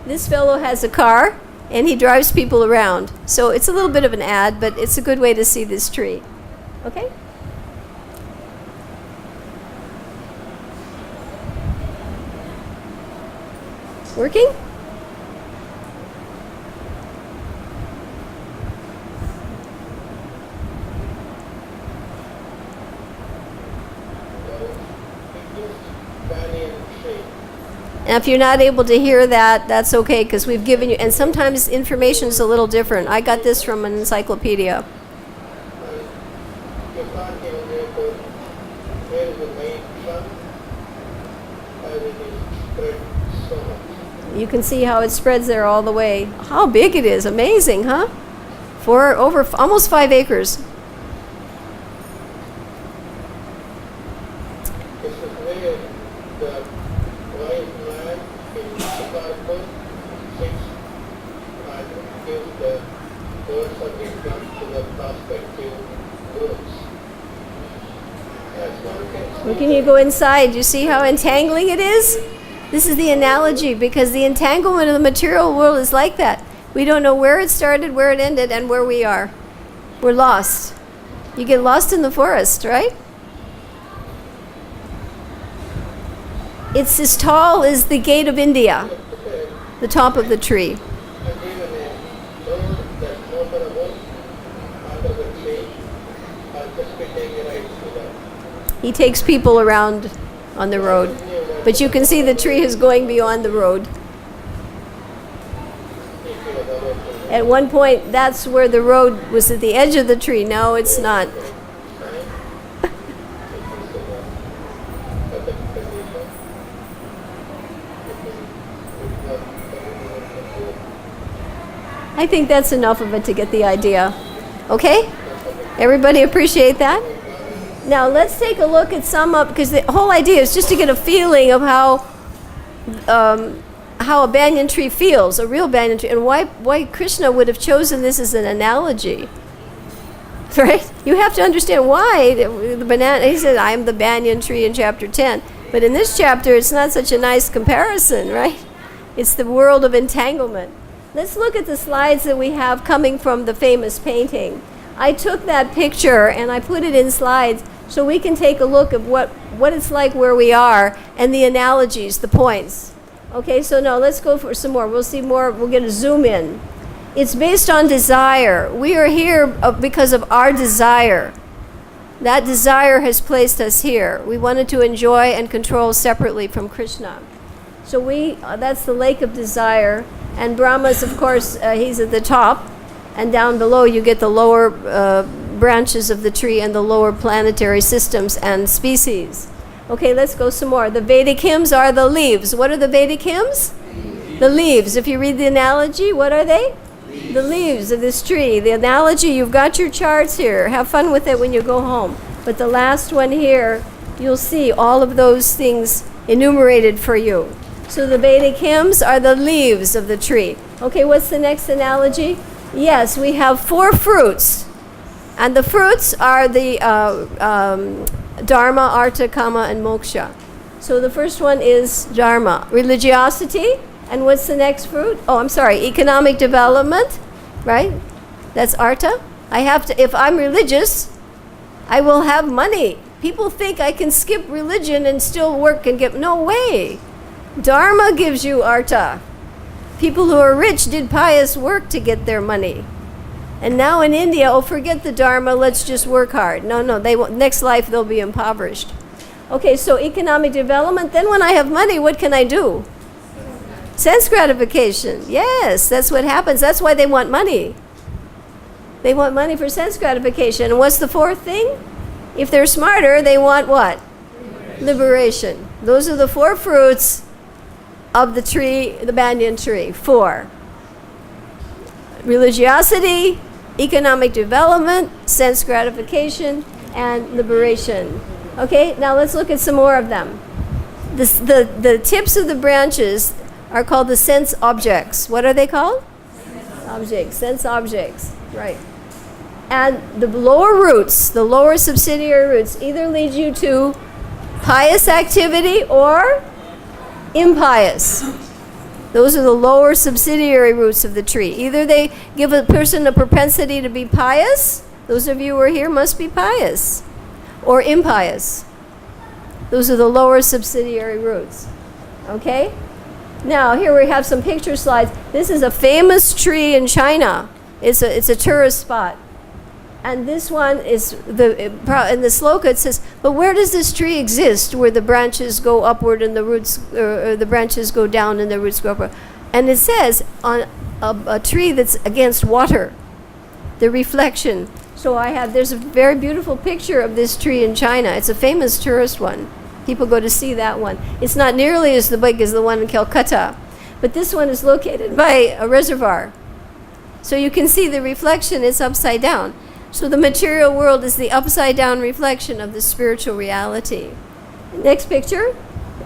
This fellow has a car, and he drives people around. So it's a little bit of an ad, but it's a good way to see this tree. Okay? Working? And if you're not able to hear that, that's okay, because we've given you, and sometimes information is a little different. I got this from an encyclopedia. You can see how it spreads there all the way. How big it is, amazing, huh? For over almost 5 acres. Well, can you go inside? You see how entangling it is? This is the analogy, because the entanglement of the material world is like that. We don't know where it started, where it ended, and where we are. We're lost. You get lost in the forest, right? It's as tall as the gate of India, the top of the tree. He takes people around on the road. But you can see the tree is going beyond the road. At one point, that's where the road was, at the edge of the tree. No, it's not. I think that's enough of it to get the idea. Okay? Everybody appreciate that? Now let's take a look at some up, because the whole idea is just to get a feeling of how a banyan tree feels, a real banyan tree, and why Krishna would have chosen this as an analogy. Right? You have to understand why the banana. He said, "I am the banyan tree" in chapter 10, but in this chapter, it's not such a nice comparison, right? It's the world of entanglement. Let's look at the slides that we have coming from the famous painting. I took that picture and I put it in slides so we can take a look at what it's like where we are and the analogies, the points. Okay, so now let's go for some more. We'll see more. We'll get a zoom in. It's based on desire. We are here because of our desire. That desire has placed us here. We wanted to enjoy and control separately from Krishna. So that's the lake of desire. And Brahma's, of course, he's at the top. And down below you get the lower branches of the tree and the lower planetary systems and species. Okay, let's go some more. The Vedic hymns are the leaves. What are the Vedic hymns? The leaves. If you read the analogy, what are they? The leaves of this tree. The analogy, you've got your charts here. Have fun with it when you go home. But the last one here, you'll see all of those things enumerated for you. So the Vedic hymns are the leaves of the tree. Okay, what's the next analogy? Yes, we have 4 fruits. And the fruits are the Dharma, Artha, Kama, and Moksha. So the first one is Dharma, religiosity. And what's the next fruit? Oh, I'm sorry, economic development, right? That's Artha. If I'm religious, I will have money. People think I can skip religion and still work and get, no way. Dharma gives you Artha. People who are rich did pious work to get their money. And now in India, forget the Dharma, let's just work hard. No, next life they'll be impoverished. Okay, so economic development. Then when I have money, what can I do? Sense gratification. Yes, that's what happens. That's why they want money. They want money for sense gratification. And what's the 4th thing? If they're smarter, they want what? Liberation. Those are the 4 fruits of the tree, the banyan tree. 4. Religiosity, economic development, sense gratification, and liberation. Okay, now let's look at some more of them. The tips of the branches are called the sense objects. What are they called? Objects, sense objects, right. And the lower roots, the lower subsidiary roots, either lead you to pious activity or impious. Those are the lower subsidiary roots of the tree. Either they give a person a propensity to be pious, those of you who are here must be pious, or impious. Those are the lower subsidiary roots. Okay? Now, here we have some picture slides. This is a famous tree in China. It's a tourist spot. And this one is, in the sloka it says, but where does this tree exist where the branches go upward and the roots, the branches go down and the roots go upward? And it says on a tree that's against water, the reflection. So there's a very beautiful picture of this tree in China. It's a famous tourist one. People go to see that one. It's not nearly as big as the one in Calcutta, but this one is located by a reservoir. So you can see the reflection is upside down. So the material world is the upside down reflection of the spiritual reality. Next picture,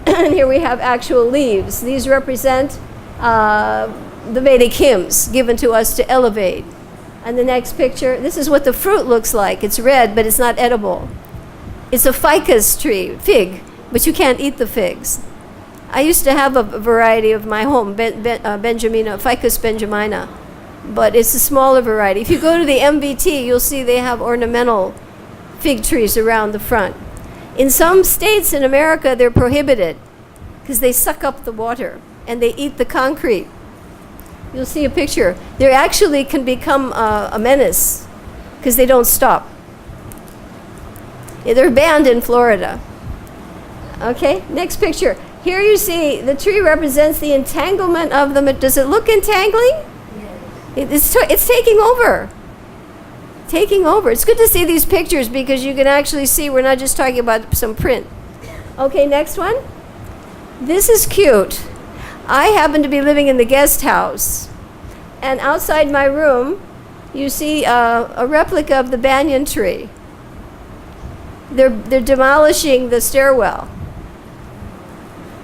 and here we have actual leaves. These represent the Vedic hymns given to us to elevate. And the next picture, this is what the fruit looks like. It's red, but it's not edible. It's a ficus tree, fig, but you can't eat the figs. I used to have a variety of my home, Benjamina, Ficus benjamina, but it's a smaller variety. If you go to the MVT, you'll see they have ornamental fig trees around the front. In some states in America, they're prohibited because they suck up the water and they eat the concrete. You'll see a picture. They actually can become a menace because they don't stop. They're banned in Florida. Okay, next picture. Here you see the tree represents the entanglement of the... Does it look entangling? It's taking over. Taking over. It's good to see these pictures because you can actually see we're not just talking about some print. Okay, next one. This is cute. I happen to be living in the guest house. And outside my room, you see a replica of the banyan tree. They're demolishing the stairwell.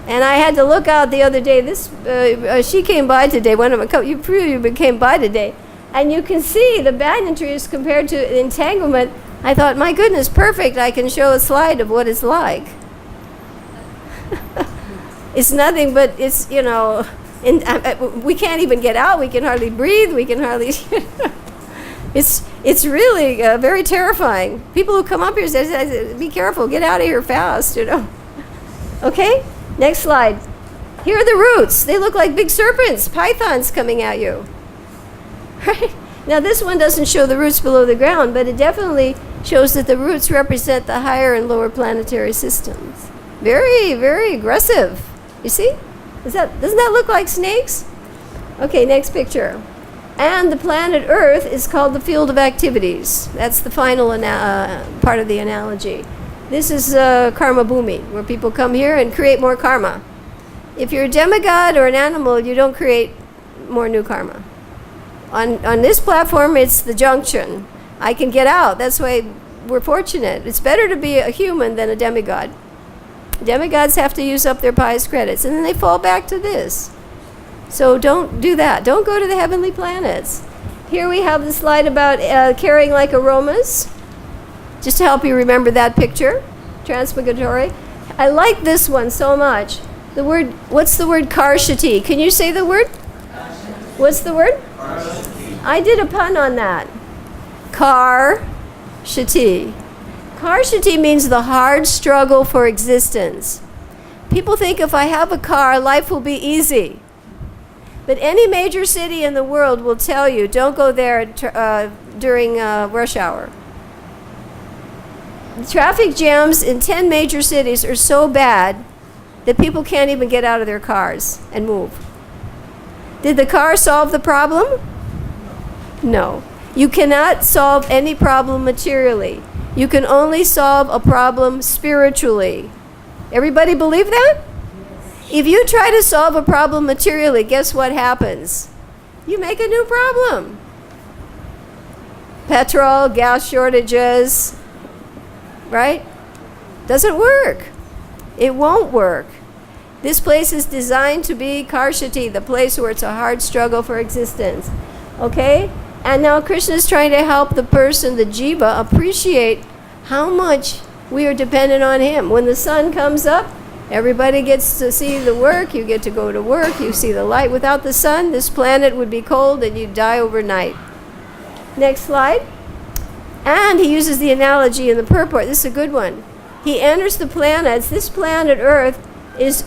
And I had to look out the other day. She came by today. One of them, you came by today, and you can see the banyan trees compared to entanglement. I thought, my goodness, perfect. I can show a slide of what it's like. It's nothing but it's we can't even get out. We can hardly breathe. We can hardly. It's really very terrifying. People who come up here say, "Be careful. Get out of here fast." Okay. Next slide. Here are the roots. They look like big serpents, pythons coming at you. Right? Now this one doesn't show the roots below the ground, but it definitely shows that the roots represent the higher and lower planetary systems. Very, very aggressive. You see? Doesn't that look like snakes? Okay, next picture. And the planet Earth is called the field of activities. That's the final part of the analogy. This is karma bhumi, where people come here and create more karma. If you're a demigod or an animal, you don't create more new karma. On this platform, it's the junction. I can get out. That's why we're fortunate. It's better to be a human than a demigod. Demigods have to use up their pious credits, and then they fall back to this. So don't do that. Don't go to the heavenly planets. Here we have the slide about carrying like aromas. Just to help you remember that picture, transmigratory. I like this one so much. What's the word karshati? Can you say the word? What's the word? Karshati. I did a pun on that. Karshati. Karshati means the hard struggle for existence. People think if I have a car, life will be easy. But any major city in the world will tell you, don't go there during rush hour. The traffic jams in 10 major cities are so bad that people can't even get out of their cars and move. Did the car solve the problem? No. You cannot solve any problem materially. You can only solve a problem spiritually. Everybody believe that? If you try to solve a problem materially, guess what happens? You make a new problem. Petrol, gas shortages, right? Doesn't work. It won't work. This place is designed to be Karshati, the place where it's a hard struggle for existence. Okay? And now Krishna is trying to help the person, the jiva, appreciate how much we are dependent on him. When the sun comes up, everybody gets to see the work. You get to go to work. You see the light. Without the sun, this planet would be cold and you'd die overnight. Next slide. And he uses the analogy in the purport. This is a good one. He enters the planets. This planet Earth is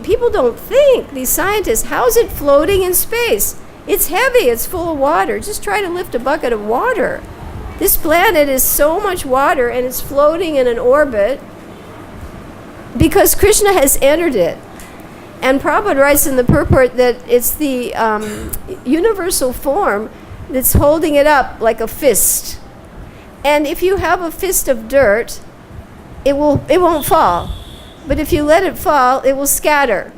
people don't think, these scientists, how is it floating in space? It's heavy. It's full of water. Just try to lift a bucket of water. This planet is so much water and it's floating in an orbit because Krishna has entered it. And Prabhupada writes in the purport that it's the universal form that's holding it up like a fist. And if you have a fist of dirt, it won't fall. But if you let it fall, it will scatter.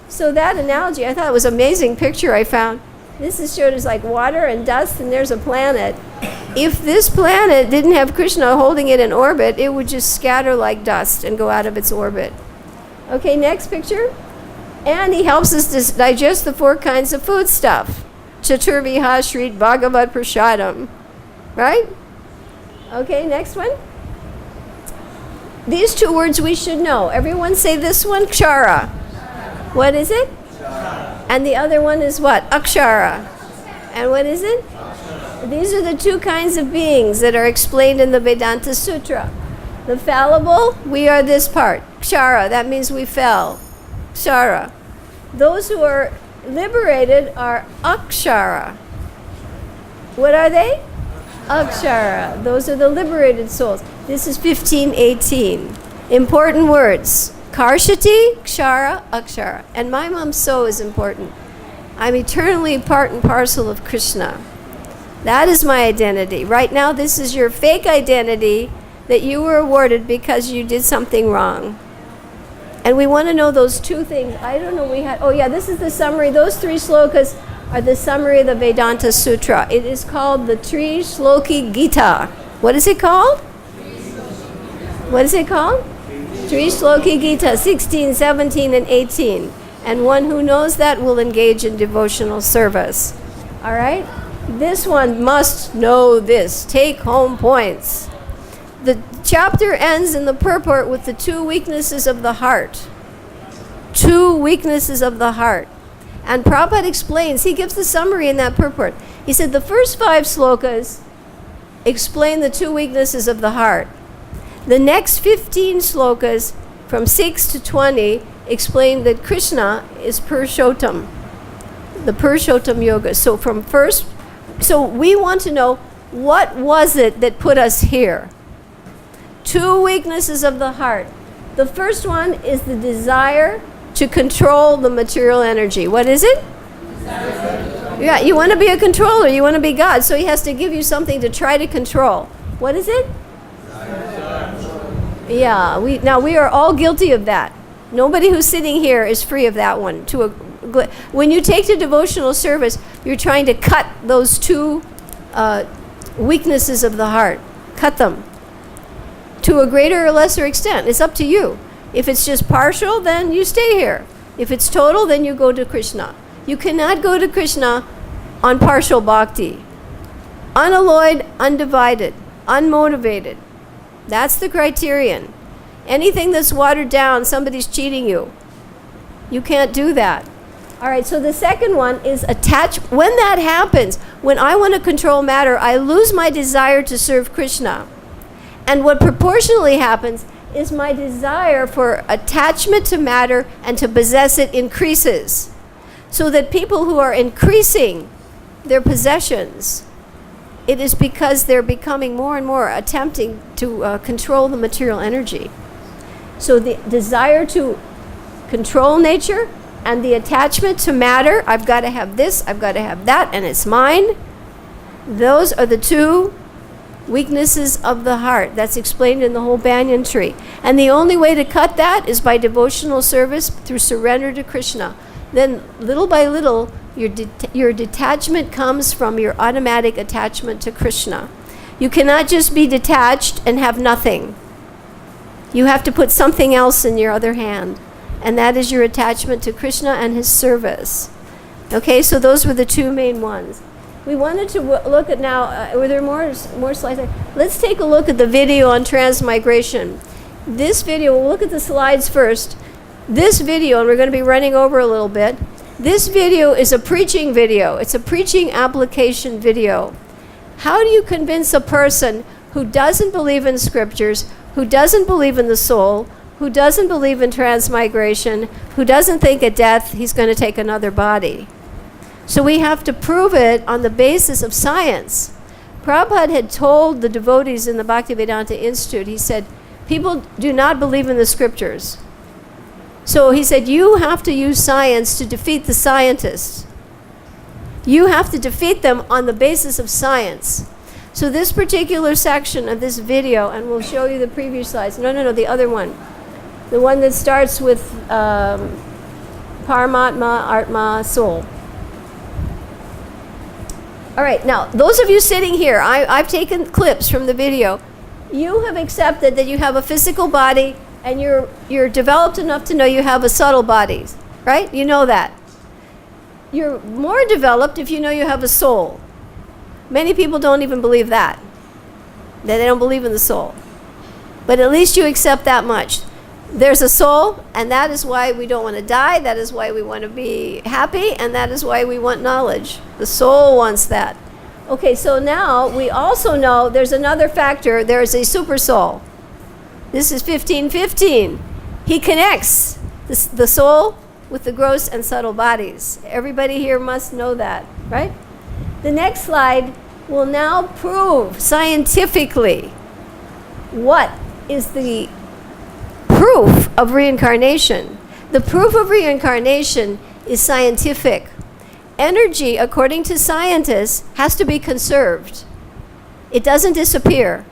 So that analogy, I thought it was an amazing picture I found. This is showed as like water and dust, and there's a planet. If this planet didn't have Krishna holding it in orbit, it would just scatter like dust and go out of its orbit. Okay, next picture. And he helps us to digest the 4 kinds of food stuff. Chaturviha Shrit Bhagavad Prasadam. Right? Okay, next one. These 2 words we should know. Everyone say this one, kshara. What is it? Kshara. And the other one is what? Akshara. And what is it? Akshara. These are the 2 kinds of beings that are explained in the Vedanta Sutra. The fallible, we are this part. Kshara, that means we fell. Kshara. Those who are liberated are akshara. What are they? Akshara. Those are the liberated souls. This is 1518. Important words. Karshati, Kshara, Akshara. And my mum so is important. I'm eternally part and parcel of Krishna. That is my identity. Right now, this is your fake identity that you were awarded because you did something wrong. And we want to know those two things. I don't know, this is the summary. Those 3 slokas are the summary of the Vedanta Sutra. It is called the Tri Shloki Gita. What is it called? What is it called? Tri Shloki Gita, 16, 17, and 18. And one who knows that will engage in devotional service. All right? This one must know this. Take home points. The chapter ends in the purport with the 2 weaknesses of the heart. 2 weaknesses of the heart. And Prabhupada explains, he gives the summary in that purport. He said the first 5 slokas explain the 2 weaknesses of the heart. The next 15 slokas, from 6 to 20, explain that Krishna is Purushottam, the Purushottam Yoga. So we want to know, what was it that put us here? 2 weaknesses of the heart. The first one is the desire to control the material energy. What is it? Yeah, you want to be a controller, you want to be God, so he has to give you something to try to control. What is it? Yeah, we are all guilty of that. Nobody who's sitting here is free of that one. When you take to devotional service, you're trying to cut those 2 weaknesses of the heart. Cut them to a greater or lesser extent. It's up to you. If it's just partial, then you stay here. If it's total, then you go to Krishna. You cannot go to Krishna on partial bhakti. Unalloyed, undivided, unmotivated. That's the criterion. Anything that's watered down, somebody's cheating you. You can't do that. All right, so the second one is attach. When that happens, when I want to control matter, I lose my desire to serve Krishna. And what proportionally happens is my desire for attachment to matter and to possess it increases. So that people who are increasing their possessions, it is because they're becoming more and more attempting to control the material energy. So the desire to control nature and the attachment to matter, I've got to have this, I've got to have that, and it's mine. Those are the 2 weaknesses of the heart. That's explained in the whole banyan tree. And the only way to cut that is by devotional service through surrender to Krishna. Then little by little, your detachment comes from your automatic attachment to Krishna. You cannot just be detached and have nothing. You have to put something else in your other hand, and that is your attachment to Krishna and his service. Okay, so those were the 2 main ones. We wanted to look at now, were there more slides? Let's take a look at the video on transmigration. This video, we'll look at the slides first. This video, and we're going to be running over a little bit, this video is a preaching video. It's a preaching application video. How do you convince a person who doesn't believe in scriptures, who doesn't believe in the soul, who doesn't believe in transmigration, who doesn't think at death he's going to take another body? So we have to prove it on the basis of science. Prabhupada had told the devotees in the Bhaktivedanta Institute, he said, people do not believe in the scriptures. So he said, you have to use science to defeat the scientists. You have to defeat them on the basis of science. So this particular section of this video, and we'll show you the previous slides. No, the other one. The one that starts with Paramatma, Atma, soul. All right, now, those of you sitting here, I've taken clips from the video. You have accepted that you have a physical body, and you're developed enough to know you have a subtle body, right? You know that. You're more developed if you know you have a soul. Many people don't even believe that they don't believe in the soul. But at least you accept that much. There's a soul, and that is why we don't want to die, that is why we want to be happy, and that is why we want knowledge. The soul wants that. Okay, so now we also know there's another factor. There's a super soul. This is 1515. He connects the soul with the gross and subtle bodies. Everybody here must know that, right? The next slide will now prove scientifically what is the proof of reincarnation? The proof of reincarnation is scientific. Energy, according to scientists, has to be conserved. It doesn't disappear.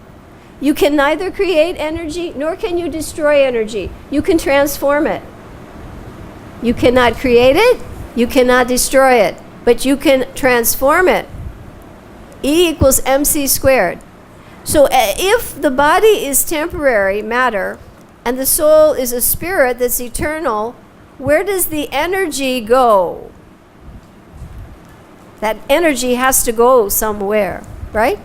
You can neither create energy nor can you destroy energy. You can transform it. You cannot create it, you cannot destroy it, but you can transform it. E equals mc squared. So if the body is temporary matter and the soul is a spirit that's eternal, where does the energy go? That energy has to go somewhere, right?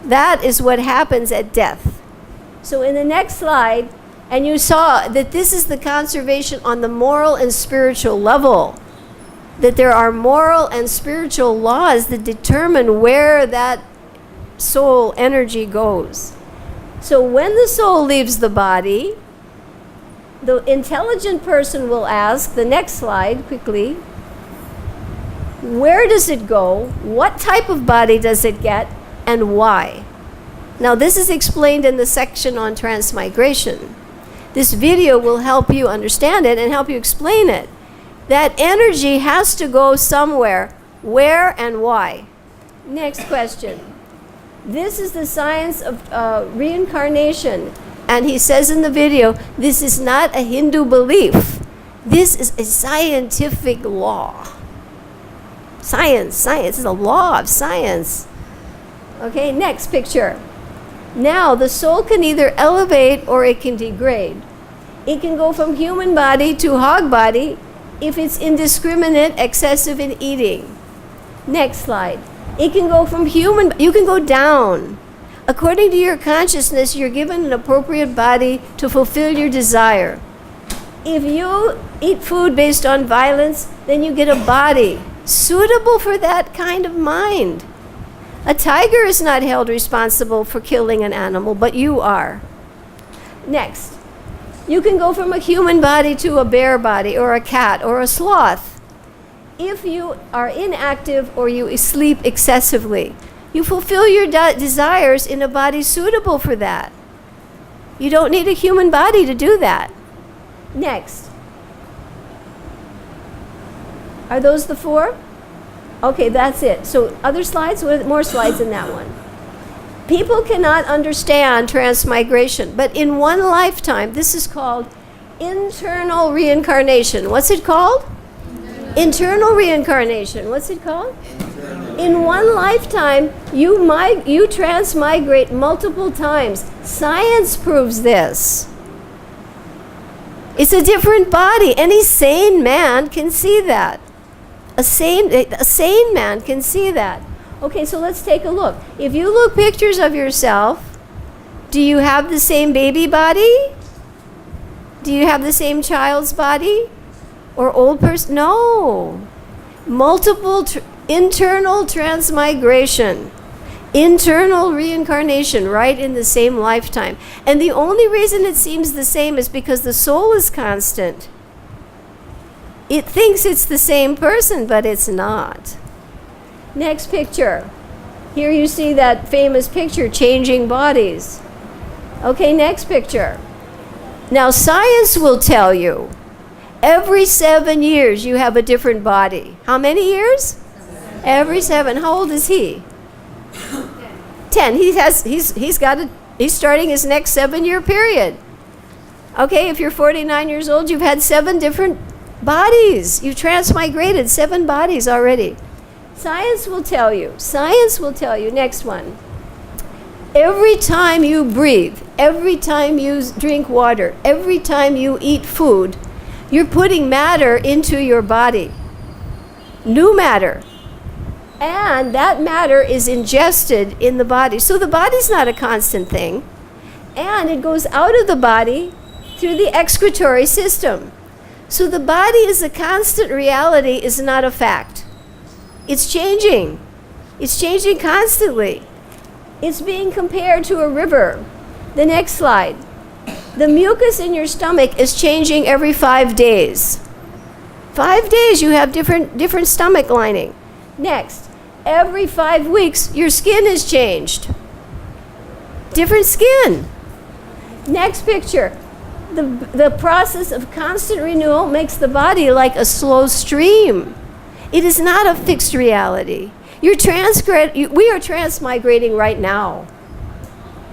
That is what happens at death. So in the next slide, and you saw that this is the conservation on the moral and spiritual level, that there are moral and spiritual laws that determine where that soul energy goes. So when the soul leaves the body, the intelligent person will ask, the next slide quickly, where does it go? What type of body does it get? And why? Now this is explained in the section on transmigration. This video will help you understand it and help you explain it. That energy has to go somewhere. Where and why? Next question. This is the science of reincarnation. And he says in the video, this is not a Hindu belief. This is a scientific law. Science is a law of science. Okay, next picture. Now, the soul can either elevate or it can degrade. It can go from human body to hog body if it's indiscriminate, excessive in eating. Next slide. It can go from human, you can go down. According to your consciousness, you're given an appropriate body to fulfill your desire. If you eat food based on violence, then you get a body suitable for that kind of mind. A tiger is not held responsible for killing an animal, but you are. Next, you can go from a human body to a bear body or a cat or a sloth. If you are inactive or you sleep excessively, you fulfill your desires in a body suitable for that. You don't need a human body to do that. Next. Are those the four? Okay, that's it. So other slides? More slides in that one. People cannot understand transmigration, but in one lifetime, this is called internal reincarnation. What's it called? Internal reincarnation. What's it called? In one lifetime, you transmigrate multiple times. Science proves this. It's a different body. Any sane man can see that. A sane man can see that. Okay, so let's take a look. If you look pictures of yourself, do you have the same baby body? Do you have the same child's body? Or old person? No. Multiple internal transmigration. Internal reincarnation right in the same lifetime. And the only reason it seems the same is because the soul is constant. It thinks it's the same person, but it's not. Next picture. Here you see that famous picture, changing bodies. Okay, next picture. Now, science will tell you every 7 years you have a different body. How many years? Every 7. How old is he? 10. He's starting his next 7-year period. Okay, if you're 49 years old, you've had 7 different bodies. You've transmigrated 7 bodies already. Science will tell you. Next one. Every time you breathe, every time you drink water, every time you eat food, you're putting matter into your body. New matter. And that matter is ingested in the body. So the body's not a constant thing. And it goes out of the body through the excretory system. So the body is a constant reality, is not a fact. It's changing. It's changing constantly. It's being compared to a river. The next slide. The mucus in your stomach is changing every 5 days. 5 days you have different stomach lining. Next, every 5 weeks your skin is changed. Different skin. Next picture. The process of constant renewal makes the body like a slow stream. It is not a fixed reality. We are transmigrating right now.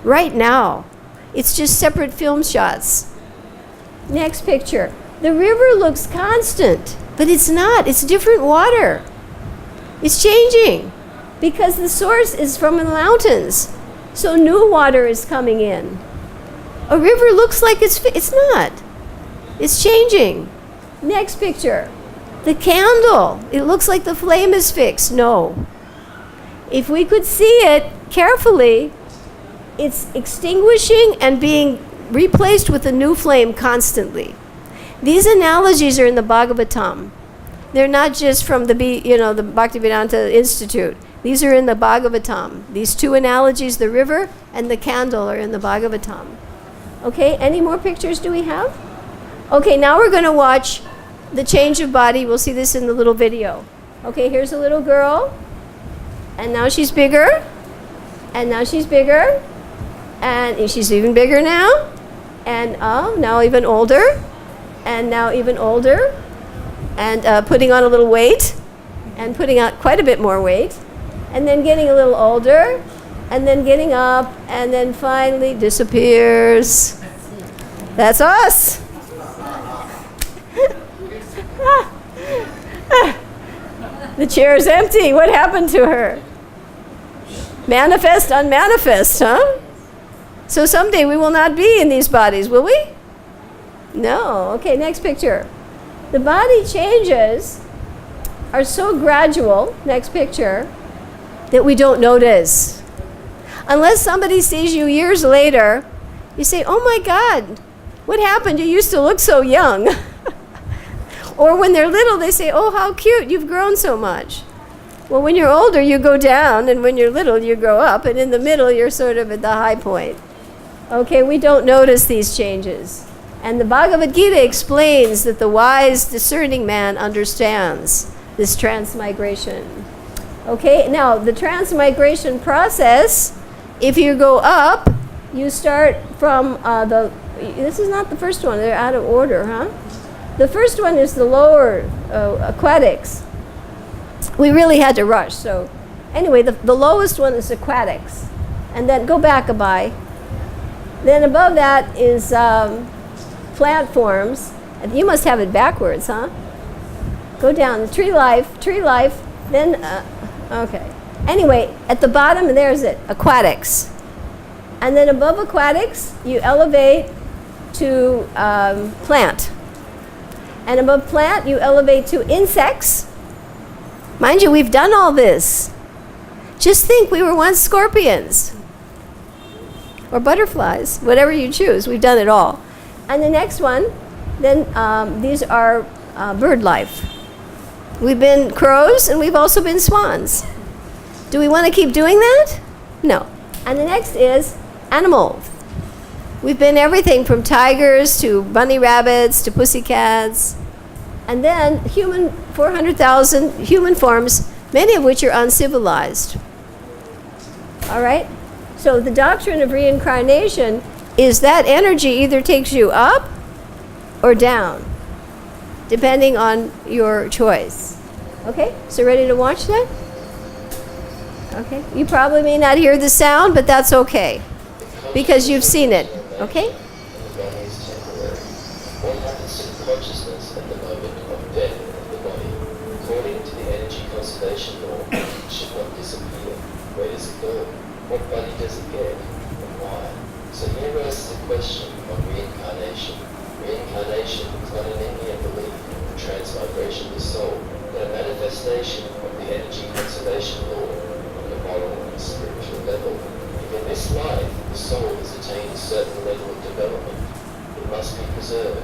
Right now. It's just separate film shots. Next picture. The river looks constant, but it's not. It's different water. It's changing because the source is from the mountains. So new water is coming in. A river looks like it's not. It's changing. Next picture. The candle. It looks like the flame is fixed. No. If we could see it carefully, it's extinguishing and being replaced with a new flame constantly. These analogies are in the Bhagavatam. They're not just from the Bhaktivedanta Institute. These are in the Bhagavatam. These two analogies, the river and the candle, are in the Bhagavatam. Okay, any more pictures do we have? Okay, now we're going to watch the change of body. We'll see this in the little video. Okay, here's a little girl. And now she's bigger. And now she's bigger. And she's even bigger now. And now even older. And now even older. And putting on a little weight. And putting on quite a bit more weight. And then getting a little older. And then getting up. And then finally disappears. That's us. The chair's empty. What happened to her? Manifest, unmanifest, huh? So someday we will not be in these bodies, will we? No. Okay, next picture. The body changes are so gradual, next picture, that we don't notice. Unless somebody sees you years later, you say, oh my God, what happened? You used to look so young. Or when they're little, they say, oh, how cute, you've grown so much. Well, when you're older, you go down, and when you're little, you grow up, and in the middle, you're sort of at the high point. Okay, we don't notice these changes. And the Bhagavad-Gita explains that the wise, discerning man understands this transmigration. Okay, now, the transmigration process, if you go up, you start from this is not the first one, they're out of order, huh? The first one is the lower aquatics. We really had to rush. So anyway, the lowest one is aquatics. And then go back a by. Then above that is plant forms. And you must have it backwards, huh? Go down. Tree life. Then, okay. Anyway, at the bottom, there's it, aquatics. And then above aquatics, you elevate to plant. And above plant, you elevate to insects. Mind you, we've done all this. Just think, we were once scorpions. Or butterflies, whatever you choose. We've done it all. And the next one, then these are bird life. We've been crows, and we've also been swans. Do we want to keep doing that? No. And the next is animals. We've been everything from tigers to bunny rabbits to pussycats. And then 400,000 human forms, many of which are uncivilized. All right? So the doctrine of reincarnation is that energy either takes you up or down, depending on your choice. Okay? So ready to watch that? Okay. You probably may not hear the sound, but that's okay, because you've seen it. Okay? What happens to consciousness at the moment of death of the body? According to the energy conservation law, it should not disappear. Where does it go? What body does it get? And why? So here arises a question on reincarnation. Reincarnation is not an Indian belief in transmigration of the soul, but a manifestation of the energy conservation law on the moral and spiritual level. If in this life the soul has attained a certain level of development, it must be preserved,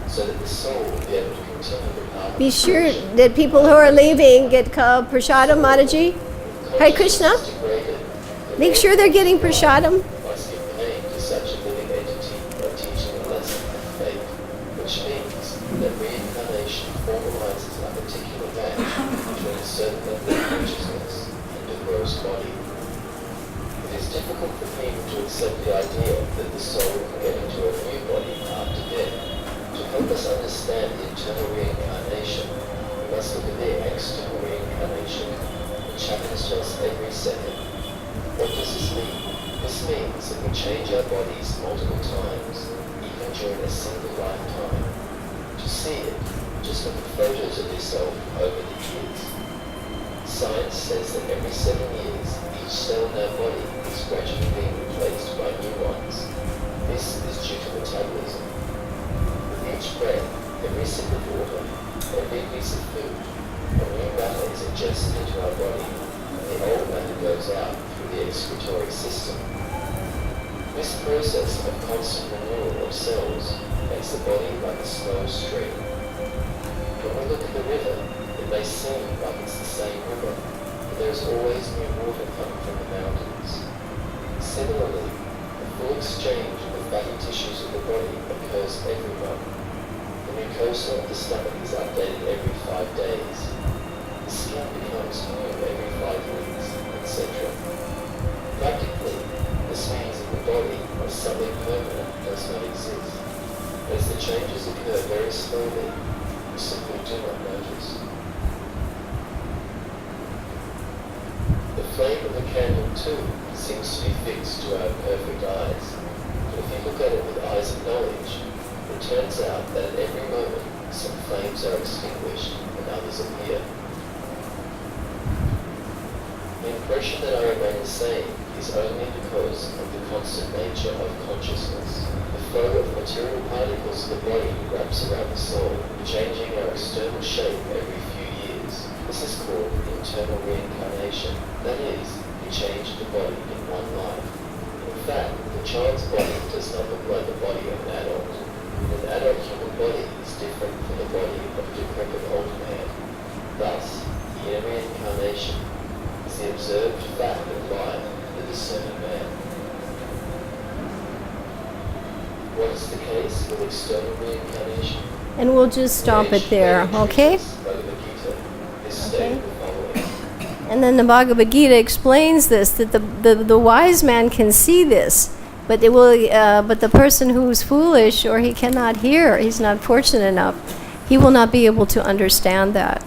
so that the soul will be able to continue the path. Be sure that people who are leaving get prasadam, Mataji. Hare Krishna. Make sure they're getting prasadam. Must give pain to such a living entity by teaching a lesson of faith, which means that reincarnation formalizes a particular match between a certain level of consciousness and a gross body. It is It's difficult for people to accept the idea that the soul can get into a new body after death. To help us understand the internal reincarnation, we must look at the external reincarnation, which happens to us every second. What does this mean? This means that we change our bodies multiple times, even during a single lifetime. To see it, just look at photos of yourself over the years. Science says that every 7 years, each cell in our body is gradually being replaced by new ones. This is due to metabolism. With each breath, every sip of water, every piece of food, a new matter is ingested into our body, and the old matter goes out through the excretory system. This process of constant renewal of cells makes the body like a slow stream. When we look at the river, it may seem like it's the same river, but there is always new water coming from the mountains. Similarly, the full exchange of the fatty tissues of the body occurs every month. The mucosa of the stomach is updated every 5 days. The skin becomes new every 5 weeks, etc. Practically, this means that the body, or something permanent, does not exist. As the changes occur very slowly, we simply do not notice. The flame of the candle, too, seems to be fixed to our perfect eyes. But if you look at it with eyes of knowledge, it turns out that at every moment some flames are extinguished and others appear. The impression that I remain the same is only because of the constant nature of consciousness. The flow of material particles of the body wraps around the soul, changing our external shape every few years. This is called internal reincarnation. That is, we change the body in one life. In fact, the child's body does not look like the body of an adult. An adult human body is different from the body of a decrepit old man. Thus, the inner reincarnation is the observed fact of life of the discerning man. What is the case with external reincarnation? And we'll just stop it there, okay? Bhagavad-Gita is stated the following. And then the Bhagavad-Gita explains this, that the wise man can see this, but but the person who's foolish or he cannot hear, he's not fortunate enough, he will not be able to understand that.